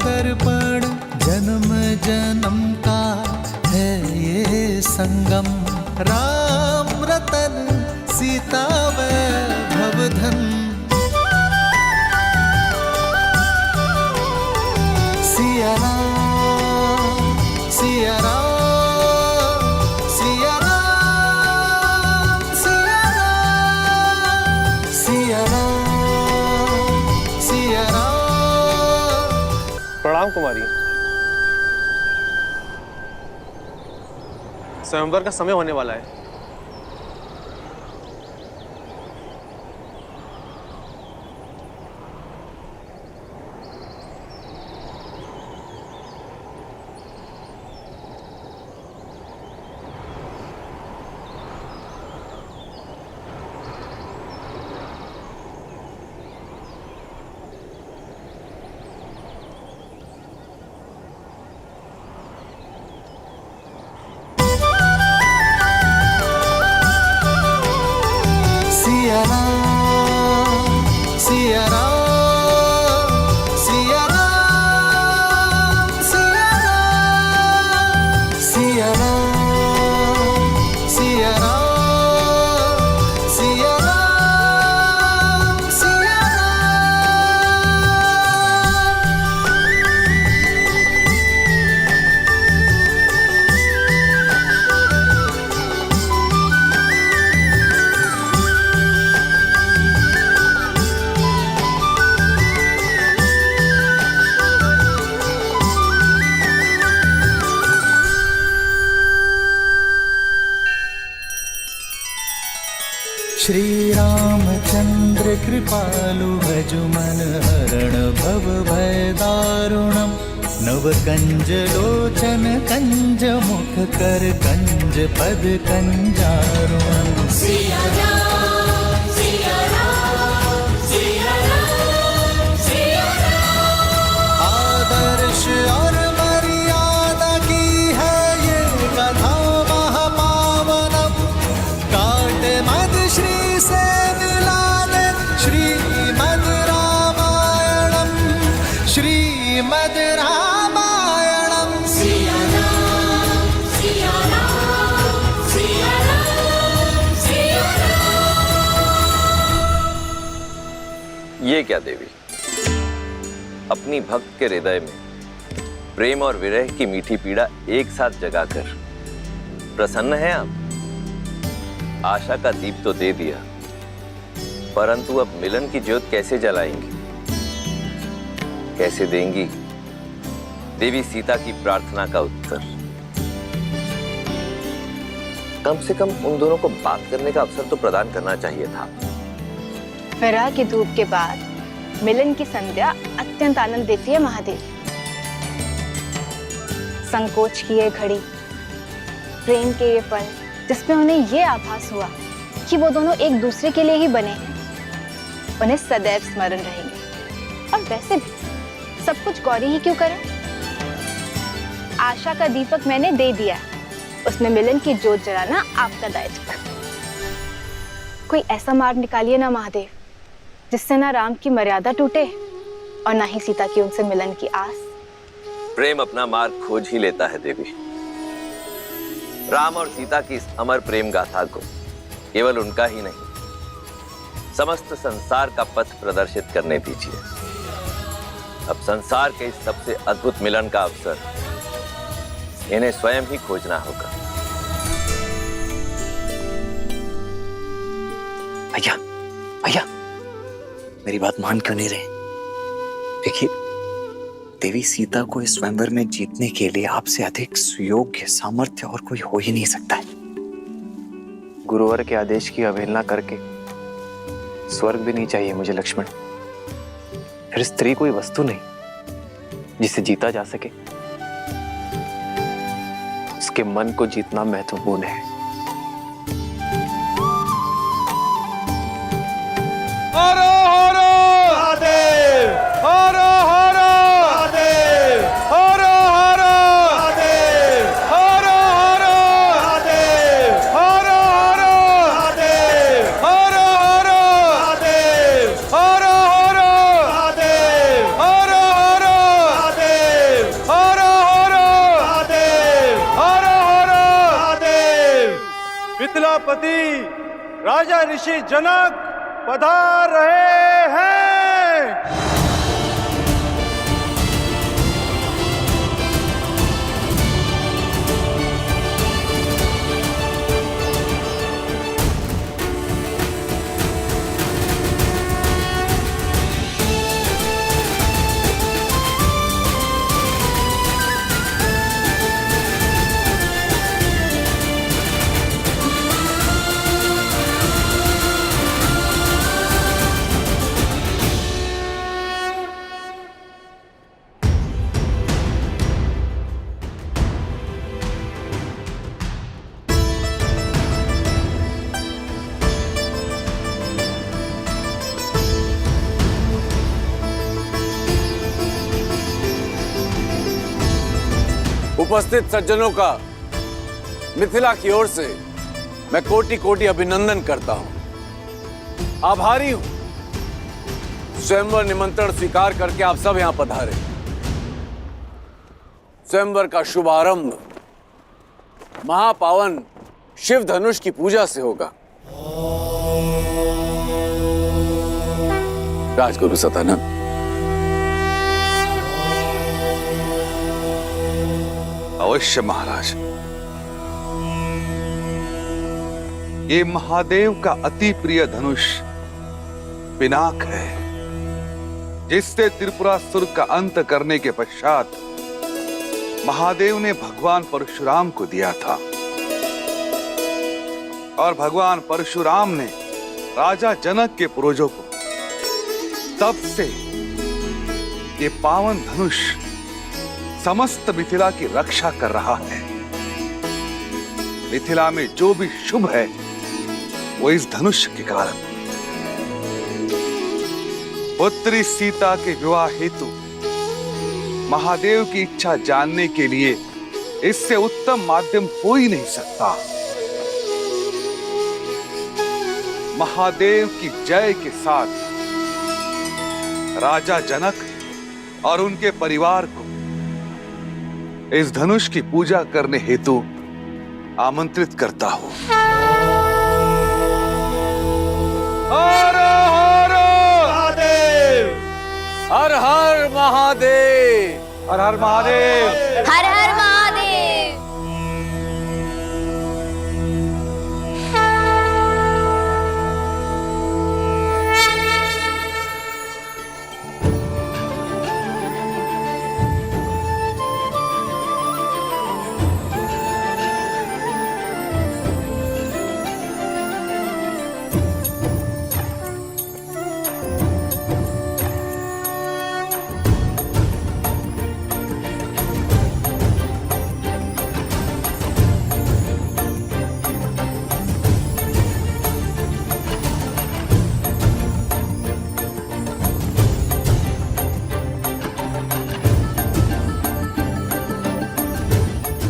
दर्पण। जन्म जन्म का है ये संगम, राम रतन सीता वैभव धन। सिया राम, सिया राम, सिया राम, सिया राम, सिया राम, सिया राम। प्रणाम कुमारी। स्वयंवर का समय होने वाला है। सिया राम, सिया राम सिया राम सिया राम सिया राम सिया राम सिया राम सिया श्री रामचंद्र कृपालु भज मन हरण भव भय दारुणम नव कंज लोचन कंज मुख कर कंज पद कंजारुणम सिया राम सिया राम सिया राम सिया राम। आदर्श और मर्यादा की है ये कथा महापावनम काट मद श्री से मिला दे श्रीमद् रामायणम श्रीमद् रामायणम सिया राम सिया राम सिया राम सिया राम। ये क्या देवी, अपनी भक्त के हृदय में प्रेम और विरह की मीठी पीड़ा एक साथ जगाकर प्रसन्न है आप? आशा का दीप तो दे दिया, परंतु अब मिलन की ज्योत कैसे जलाएंगी, कैसे देंगी देवी सीता की प्रार्थना का उत्तर? कम से कम उन दोनों को बात करने का अवसर तो प्रदान करना चाहिए था। विरह की धूप के बाद मिलन की संध्या अत्यंत आनंद देती है महादेव। संकोच की ये घड़ी, प्रेम के ये पल जिसमें उन्हें ये आभास हुआ कि वो दोनों एक दूसरे के लिए ही बने हैं, उन्हें सदैव स्मरण रहेंगे। और वैसे भी सब कुछ गौरी ही क्यों करे? आशा का दीपक मैंने दे दिया, उसमें मिलन की ज्योत जलाना आपका दायित्व। कोई ऐसा मार्ग निकालिए ना महादेव, जिससे ना राम की मर्यादा टूटे और ना ही सीता की उनसे मिलन की आस। प्रेम अपना मार्ग खोज ही लेता है देवी। राम और सीता की इस अमर प्रेम गाथा को केवल उनका ही नहीं, समस्त संसार का पथ प्रदर्शित करने दीजिए। अब संसार के इस सबसे अद्भुत मिलन का अवसर इन्हें स्वयं ही खोजना होगा। भैया भैया, मेरी बात मान क्यों नहीं रहे? देखिए, देवी सीता को इस स्वयंवर में जीतने के लिए आपसे अधिक सुयोग्य सामर्थ्य और कोई हो ही नहीं सकता है। गुरुवर के आदेश की अवहेलना करके स्वर्ग भी नहीं चाहिए मुझे लक्ष्मण। फिर स्त्री कोई वस्तु नहीं जिसे जीता जा सके, उसके मन को जीतना महत्वपूर्ण है। हरो हरो महादेव, हरो हरो महादेव, हरो हरो महादेव, हरो हरो महादेव, हरो हरो महादेव, हरो हरो महादेव, हरो हरो महादेव, हरो हरो महादेव, हरो हरो महादेव, हरो हरो महादेव। मिथिलापति राजा ऋषि जनक पधार रहे हैं। उपस्थित सज्जनों का मिथिला की ओर से मैं कोटि कोटि अभिनंदन करता हूं। आभारी हूं स्वयंवर निमंत्रण स्वीकार करके आप सब यहां पधारे। स्वयंवर का शुभारंभ महापावन शिव धनुष की पूजा से होगा। राजगुरु सतानंद, अवश्य महाराज। ये महादेव का अति प्रिय धनुष पिनाक है, जिससे त्रिपुरासुर का अंत करने के पश्चात महादेव ने भगवान परशुराम को दिया था, और भगवान परशुराम ने राजा जनक के पूर्वजों को। तब से ये पावन धनुष समस्त मिथिला की रक्षा कर रहा है। मिथिला में जो भी शुभ है वो इस धनुष के कारण। पुत्री सीता के विवाह हेतु महादेव की इच्छा जानने के लिए इससे उत्तम माध्यम हो ही नहीं सकता। महादेव की जय के साथ राजा जनक और उनके परिवार को इस धनुष की पूजा करने हेतु आमंत्रित करता हूं। हर हर महादेव, हर हर महादेव, हर हर महादेव, हर हर महादेव।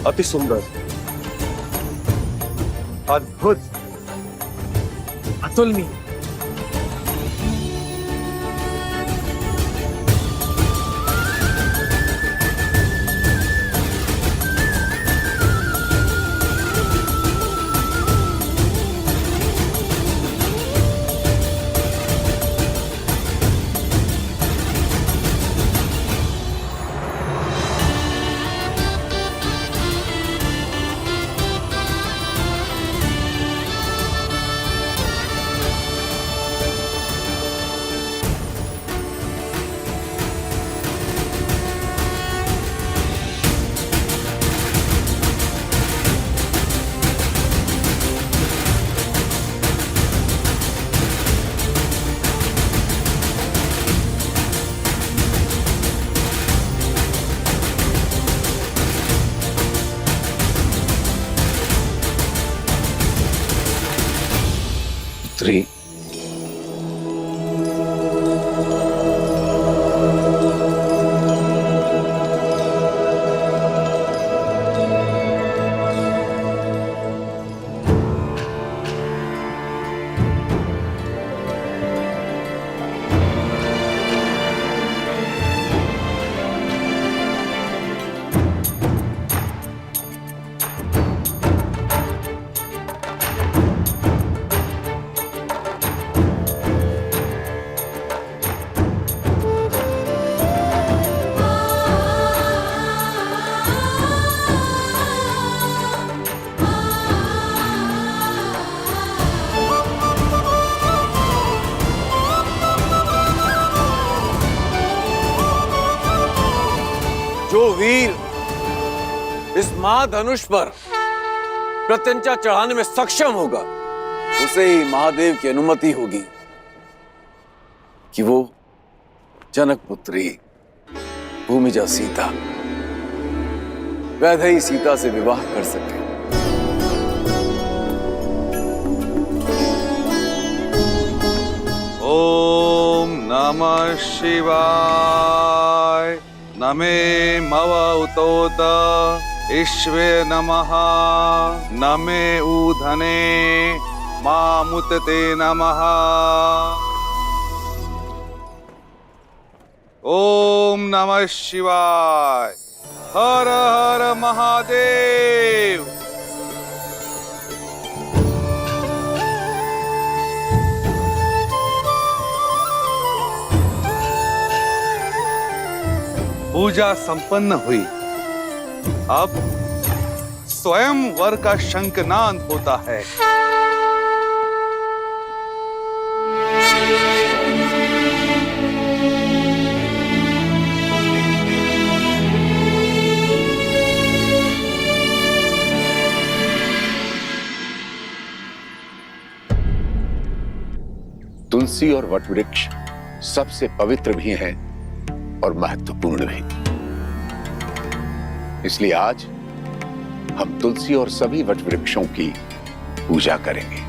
अति सुंदर, अद्भुत, अतुलनीय। पुत्री, जो वीर इस महाधनुष पर प्रत्यंचा चढ़ाने में सक्षम होगा, उसे ही महादेव की अनुमति होगी कि वो जनक पुत्री भूमिजा सीता, वैदेही सीता से विवाह कर सके। ओम नमः शिवाय। नमे मव उतोत ईश्वे नमः। नमे ऊधने मामुतते नमः। ओम नमः शिवाय। हर हर महादेव। पूजा संपन्न हुई। अब स्वयंवर का शंखनाद होता है। तुलसी और वटवृक्ष सबसे पवित्र भी हैं और महत्वपूर्ण भी। इसलिए आज हम तुलसी और सभी वटवृक्षों की पूजा करेंगे।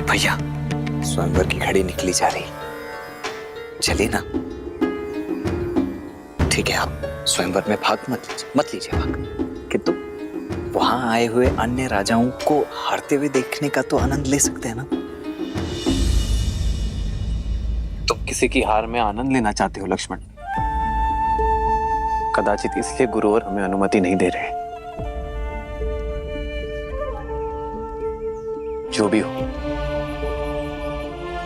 भैया, स्वयंवर की घड़ी निकली जा रही, चलिए ना। ठीक है, आप स्वयंवर में भाग मत लीजिए भाग, किंतु वहां आए हुए अन्य राजाओं को हारते हुए देखने का तो आनंद ले सकते हैं ना। तुम किसी की हार में आनंद लेना चाहते हो लक्ष्मण? कदाचित इसलिए गुरुवर हमें अनुमति नहीं दे रहे। जो भी हो,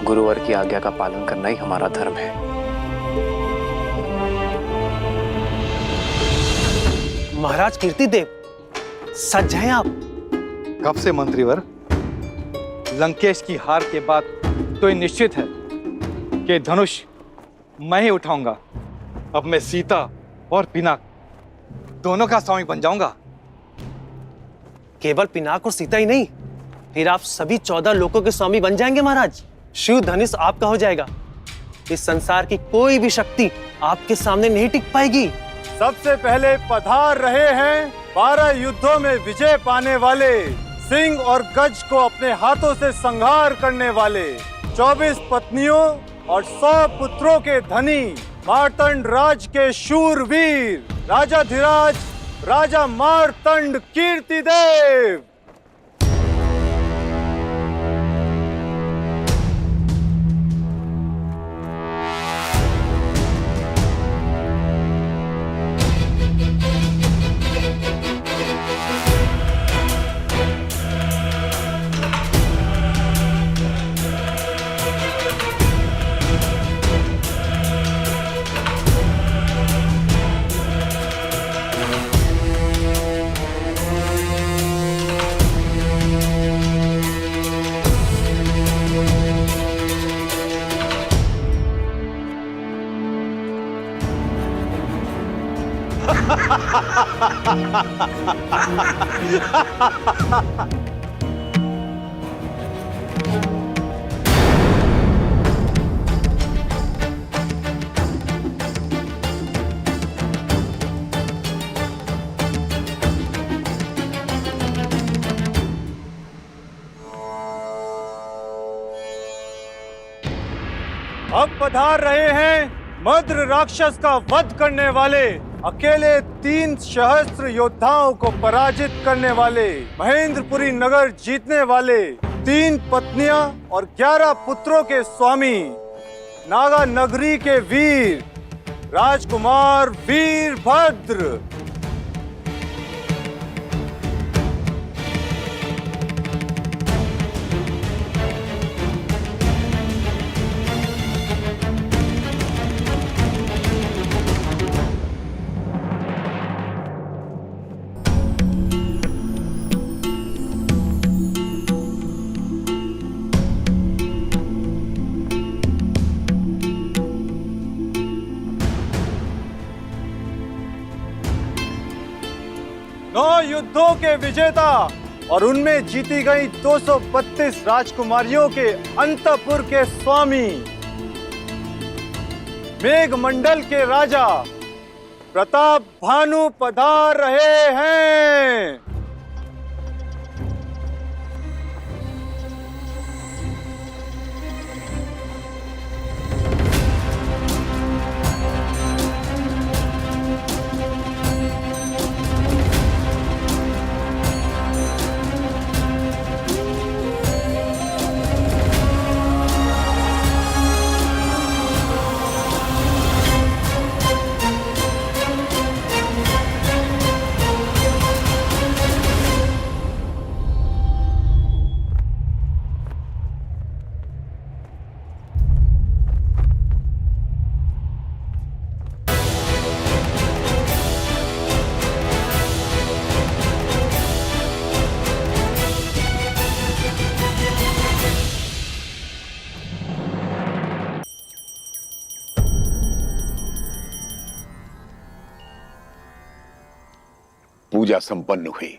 गुरुवर की आज्ञा का पालन करना ही हमारा धर्म है। महाराज कीर्तिदेव, सच हैं आप? कब से मंत्रीवर? लंकेश की हार के बाद तो ये निश्चित है कि धनुष मैं ही उठाऊंगा। अब मैं सीता और पिनाक दोनों का स्वामी बन जाऊंगा। केवल पिनाक और सीता ही नहीं, फिर आप सभी 14 लोकों के स्वामी बन जाएंगे महाराज। शिव धनुष आपका हो जाएगा। इस संसार की कोई भी शक्ति आपके सामने नहीं टिक पाएगी। सबसे पहले पधार रहे हैं 12 युद्धों में विजय पाने वाले, सिंह और गज को अपने हाथों से संहार करने वाले, 24 पत्नियों और 100 पुत्रों के धनी, मार्तंड राज के शूरवीर, राजाधिराज राजा मार्तंड कीर्तिदेव। अब पधार रहे हैं मद्र राक्षस का वध करने वाले, अकेले 3 सहस्त्र योद्धाओं को पराजित करने वाले, महेंद्रपुरी नगर जीतने वाले, 3 पत्नियां और 11 पुत्रों के स्वामी, नागा नगरी के वीर, राजकुमार वीरभद्र। युद्धों के विजेता और उनमें जीती गई 232 राजकुमारियों के अंतपुर के स्वामी, मेघमंडल के राजा प्रताप भानु पधार रहे हैं। पूजा संपन्न हुई।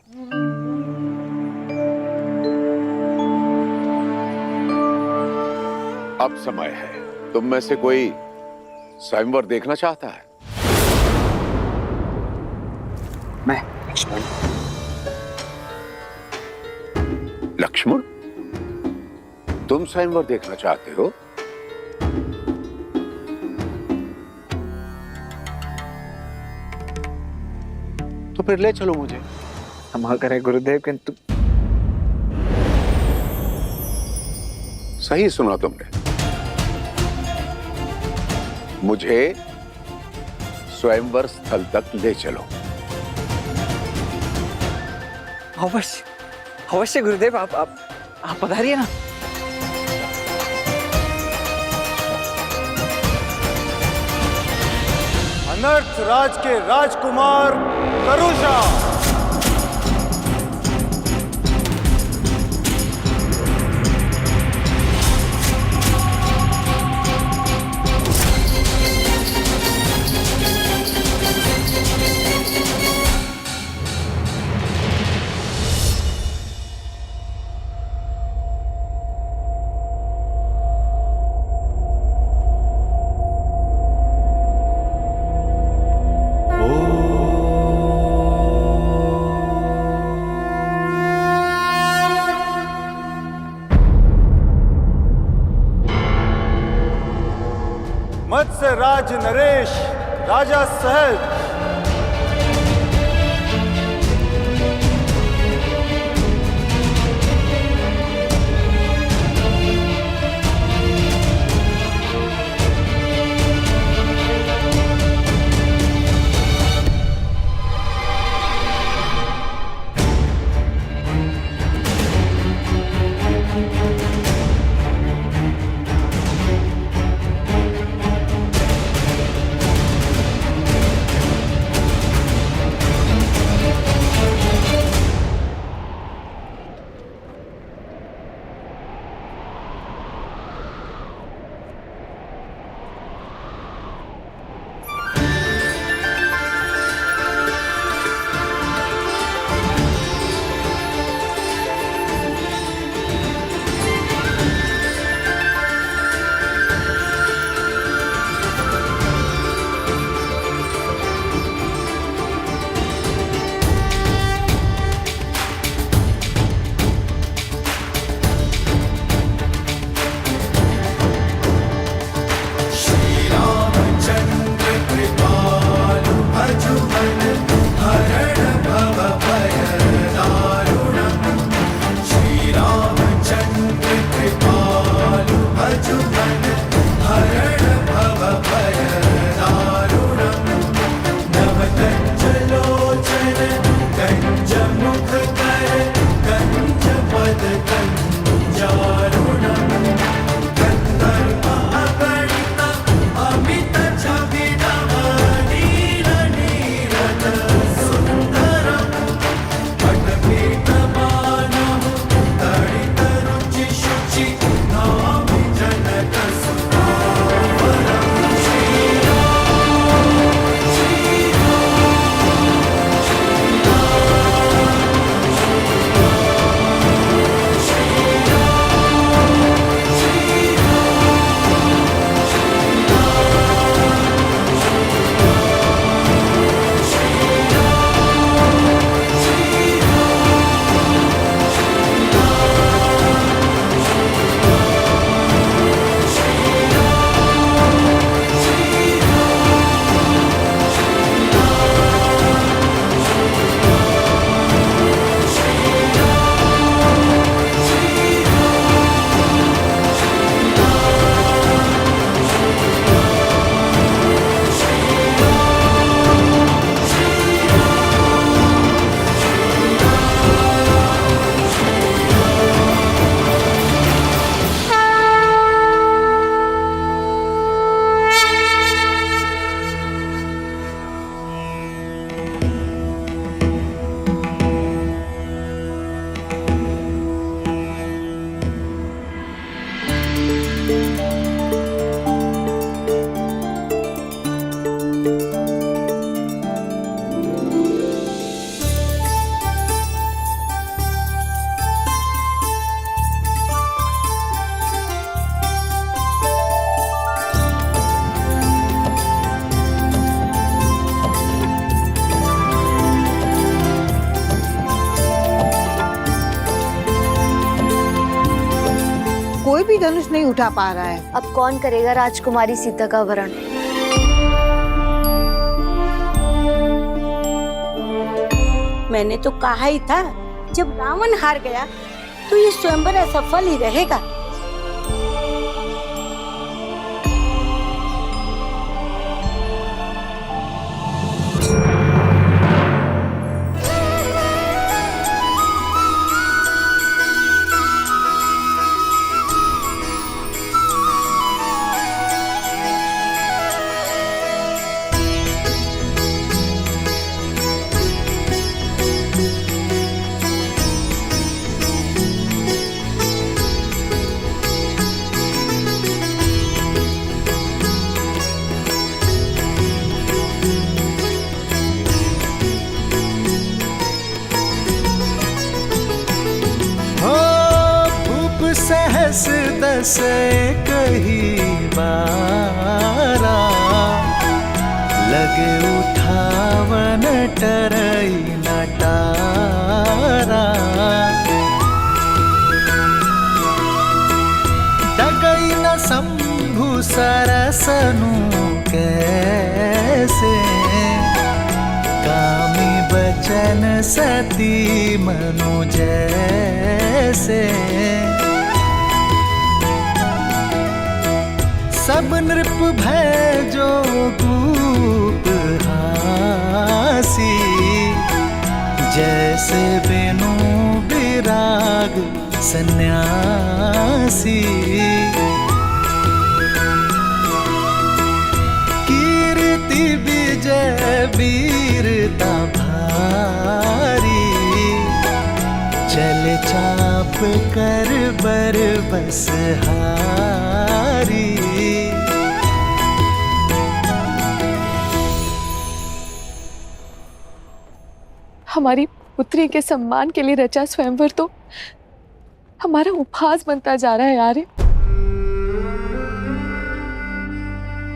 अब समय है, तुम में से कोई स्वयंवर देखना चाहता है? मैं लक्ष्मण। लक्ष्मण, तुम स्वयंवर देखना चाहते हो? तो फिर ले चलो मुझे। क्षमा करें गुरुदेव, किंतु सही सुना तुमने। मुझे स्वयंवर स्थल तक ले चलो। अवश्य अवश्य गुरुदेव, आप पधारिए ना। अनर्थ राज के राजकुमार करुषा। मत्स्य राज नरेश, राजा सहज। कोई भी धनुष नहीं उठा पा रहा है। अब कौन करेगा राजकुमारी सीता का वरण? मैंने तो कहा ही था, जब रावण हार गया तो ये स्वयंवर असफल ही रहेगा। सहस दस कही बारा, लगे उठावन टरई नटारा। डगई न शंभु सरसनु कैसे, कामी बचन सती मनु जैसे। सब नृप भय जो कूप हासी, जैसे बेनु विराग सन्यासी। कीर्ति विजय वीरता भारी, चल चाप कर बर बस हारी। हमारी पुत्री के सम्मान के लिए रचा स्वयंवर तो हमारा उपहास बनता जा रहा है यार।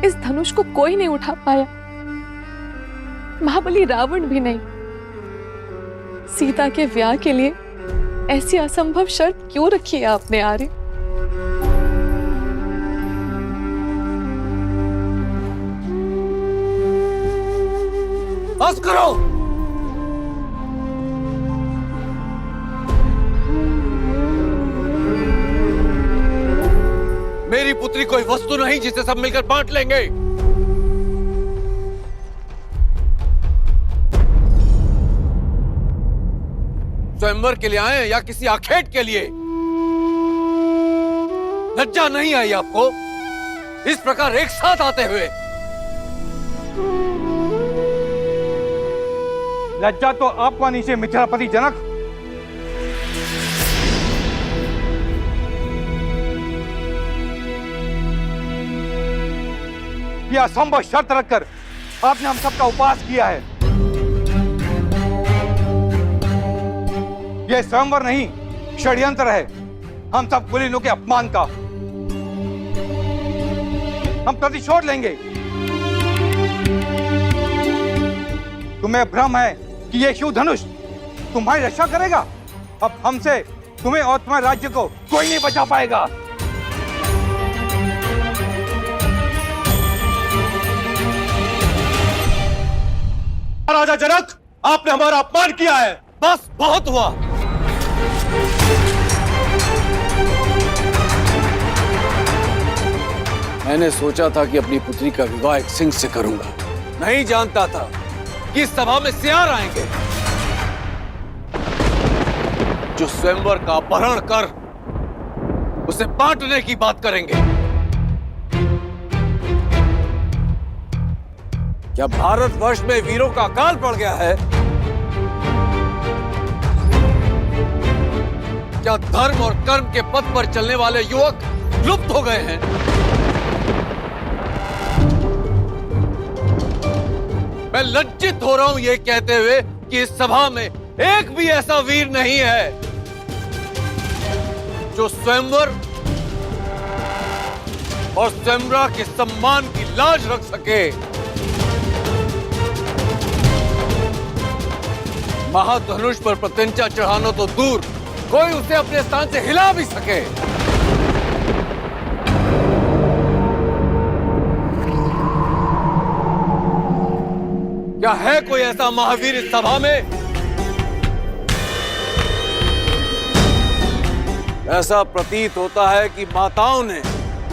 इस धनुष को कोई नहीं उठा पाया, महाबली रावण भी नहीं। सीता के विवाह के लिए ऐसी असंभव शर्त क्यों रखी है आपने आर्य? बस करो। मेरी पुत्री कोई वस्तु नहीं जिसे सब मिलकर बांट लेंगे। स्वयंवर के लिए आए या किसी आखेट के लिए? लज्जा नहीं आई आपको इस प्रकार एक साथ आते हुए? लज्जा तो आपको आनी चाहिए मिथिलापति जनक। यह असंभव शर्त रखकर आपने हम सबका उपवास किया है। यह स्वयंवर नहीं, षड्यंत्र है हम सब कुलीनों के अपमान का। हम प्रतिशोध लेंगे। तुम्हें भ्रम है कि यह शिव धनुष तुम्हारी रक्षा करेगा। अब हमसे तुम्हें और तुम्हारे राज्य को कोई नहीं बचा पाएगा। राजा जनक, आपने हमारा अपमान किया है। बस बहुत हुआ। मैंने सोचा था कि अपनी पुत्री का विवाह एक सिंह से करूंगा। नहीं जानता था कि इस सभा में सियार आएंगे जो स्वयंवर का अपहरण कर उसे बांटने की बात करेंगे। क्या भारतवर्ष में वीरों का अकाल पड़ गया है? क्या धर्म और कर्म के पथ पर चलने वाले युवक लुप्त हो गए हैं? मैं लज्जित हो रहा हूं ये कहते हुए कि इस सभा में एक भी ऐसा वीर नहीं है जो स्वयंवर और स्वयंवरा के सम्मान की लाज रख सके। महाधनुष पर प्रत्यंचा चढ़ाना तो दूर, कोई उसे अपने स्थान से हिला भी सके। क्या है कोई ऐसा महावीर इस सभा में? ऐसा प्रतीत होता है कि माताओं ने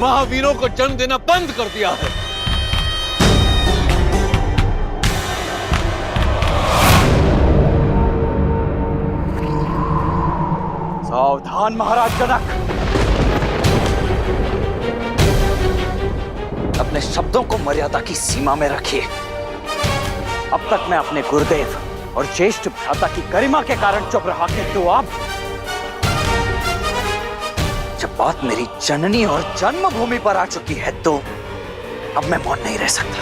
महावीरों को जन्म देना बंद कर दिया है। सावधान महाराज जनक, अपने शब्दों को मर्यादा की सीमा में रखिए। अब तक मैं अपने गुरुदेव और ज्येष्ठ भ्राता की गरिमा के कारण चुप रहा, किंतु अब जब बात मेरी जननी और जन्मभूमि पर आ चुकी है तो अब मैं मौन नहीं रह सकता।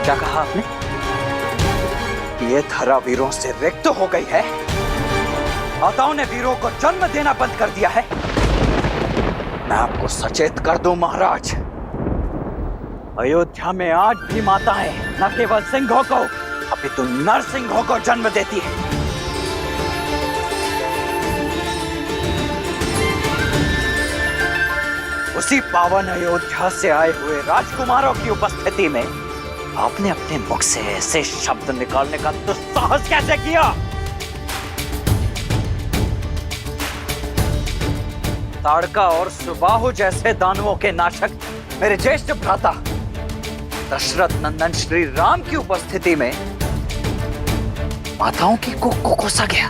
क्या कहा आपने? ये धरा वीरों से रिक्त हो गई है? माताओं ने वीरों को जन्म देना बंद कर दिया है? मैं आपको सचेत कर दूं महाराज, अयोध्या में आज भी माताएं न केवल सिंहों को अपितु नरसिंहों को जन्म देती है। उसी पावन अयोध्या से आए हुए राजकुमारों की उपस्थिति में आपने अपने मुख से ऐसे शब्द निकालने का दुस्साहस कैसे किया? ताड़का और सुबाहु जैसे दानवों के नाशक मेरे ज्येष्ठ भ्राता दशरथ नंदन श्री राम की उपस्थिति में माताओं की कुख को कोसा गया।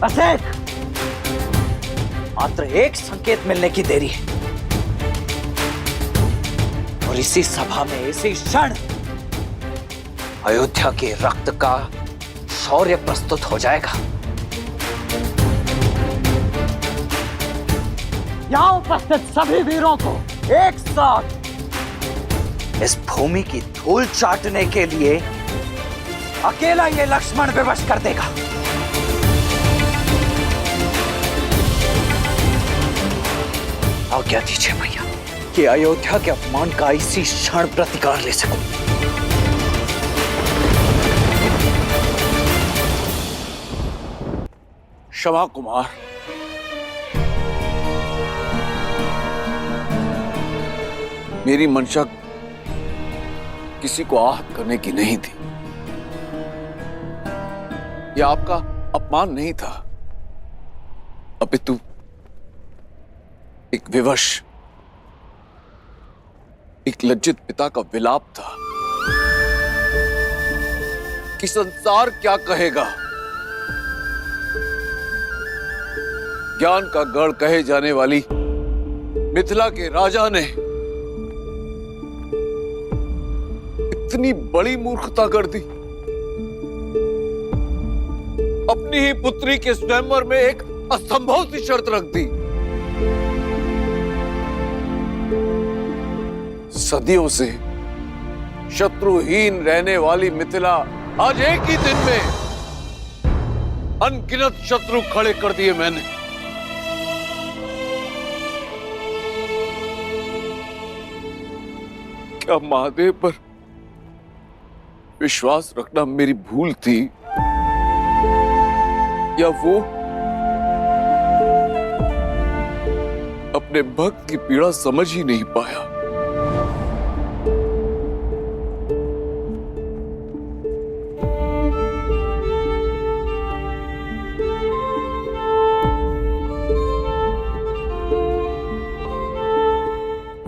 बस मात्र एक संकेत मिलने की देरी है और इसी सभा में इसी क्षण अयोध्या के रक्त का शौर्य प्रस्तुत हो जाएगा। यहां उपस्थित सभी वीरों को एक साथ इस भूमि की धूल चाटने के लिए अकेला ये लक्ष्मण विवश कर देगा। आज्ञा दीजिए भैया कि अयोध्या के अपमान का इसी क्षण प्रतिकार ले सकूं। क्षमा कुमार, मेरी मंशा किसी को आहत करने की नहीं थी। यह आपका अपमान नहीं था, अपितु एक विवश, एक लज्जित पिता का विलाप था कि संसार क्या कहेगा। ज्ञान का गढ़ कहे जाने वाली मिथिला के राजा ने इतनी बड़ी मूर्खता कर दी। अपनी ही पुत्री के स्वयंवर में एक असंभव सी शर्त रख दी। सदियों से शत्रुहीन रहने वाली मिथिला आज एक ही दिन में अनगिनत शत्रु खड़े कर दिए मैंने। क्या महादेव पर विश्वास रखना मेरी भूल थी, या वो अपने भक्त की पीड़ा समझ ही नहीं पाया?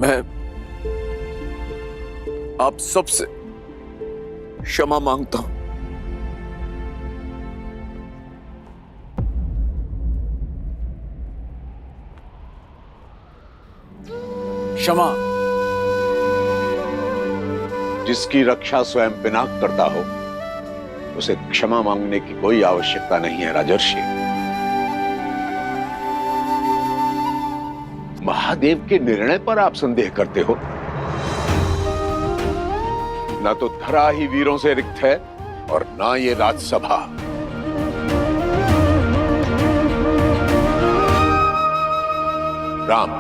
मैं आप सबसे क्षमा मांगता हूं। क्षमा। जिसकी रक्षा स्वयं पिनाक करता हो उसे क्षमा मांगने की कोई आवश्यकता नहीं है राजर्षि। महादेव के निर्णय पर आप संदेह करते हो। ना तो धरा ही वीरों से रिक्त है और ना ये राजसभा। राम,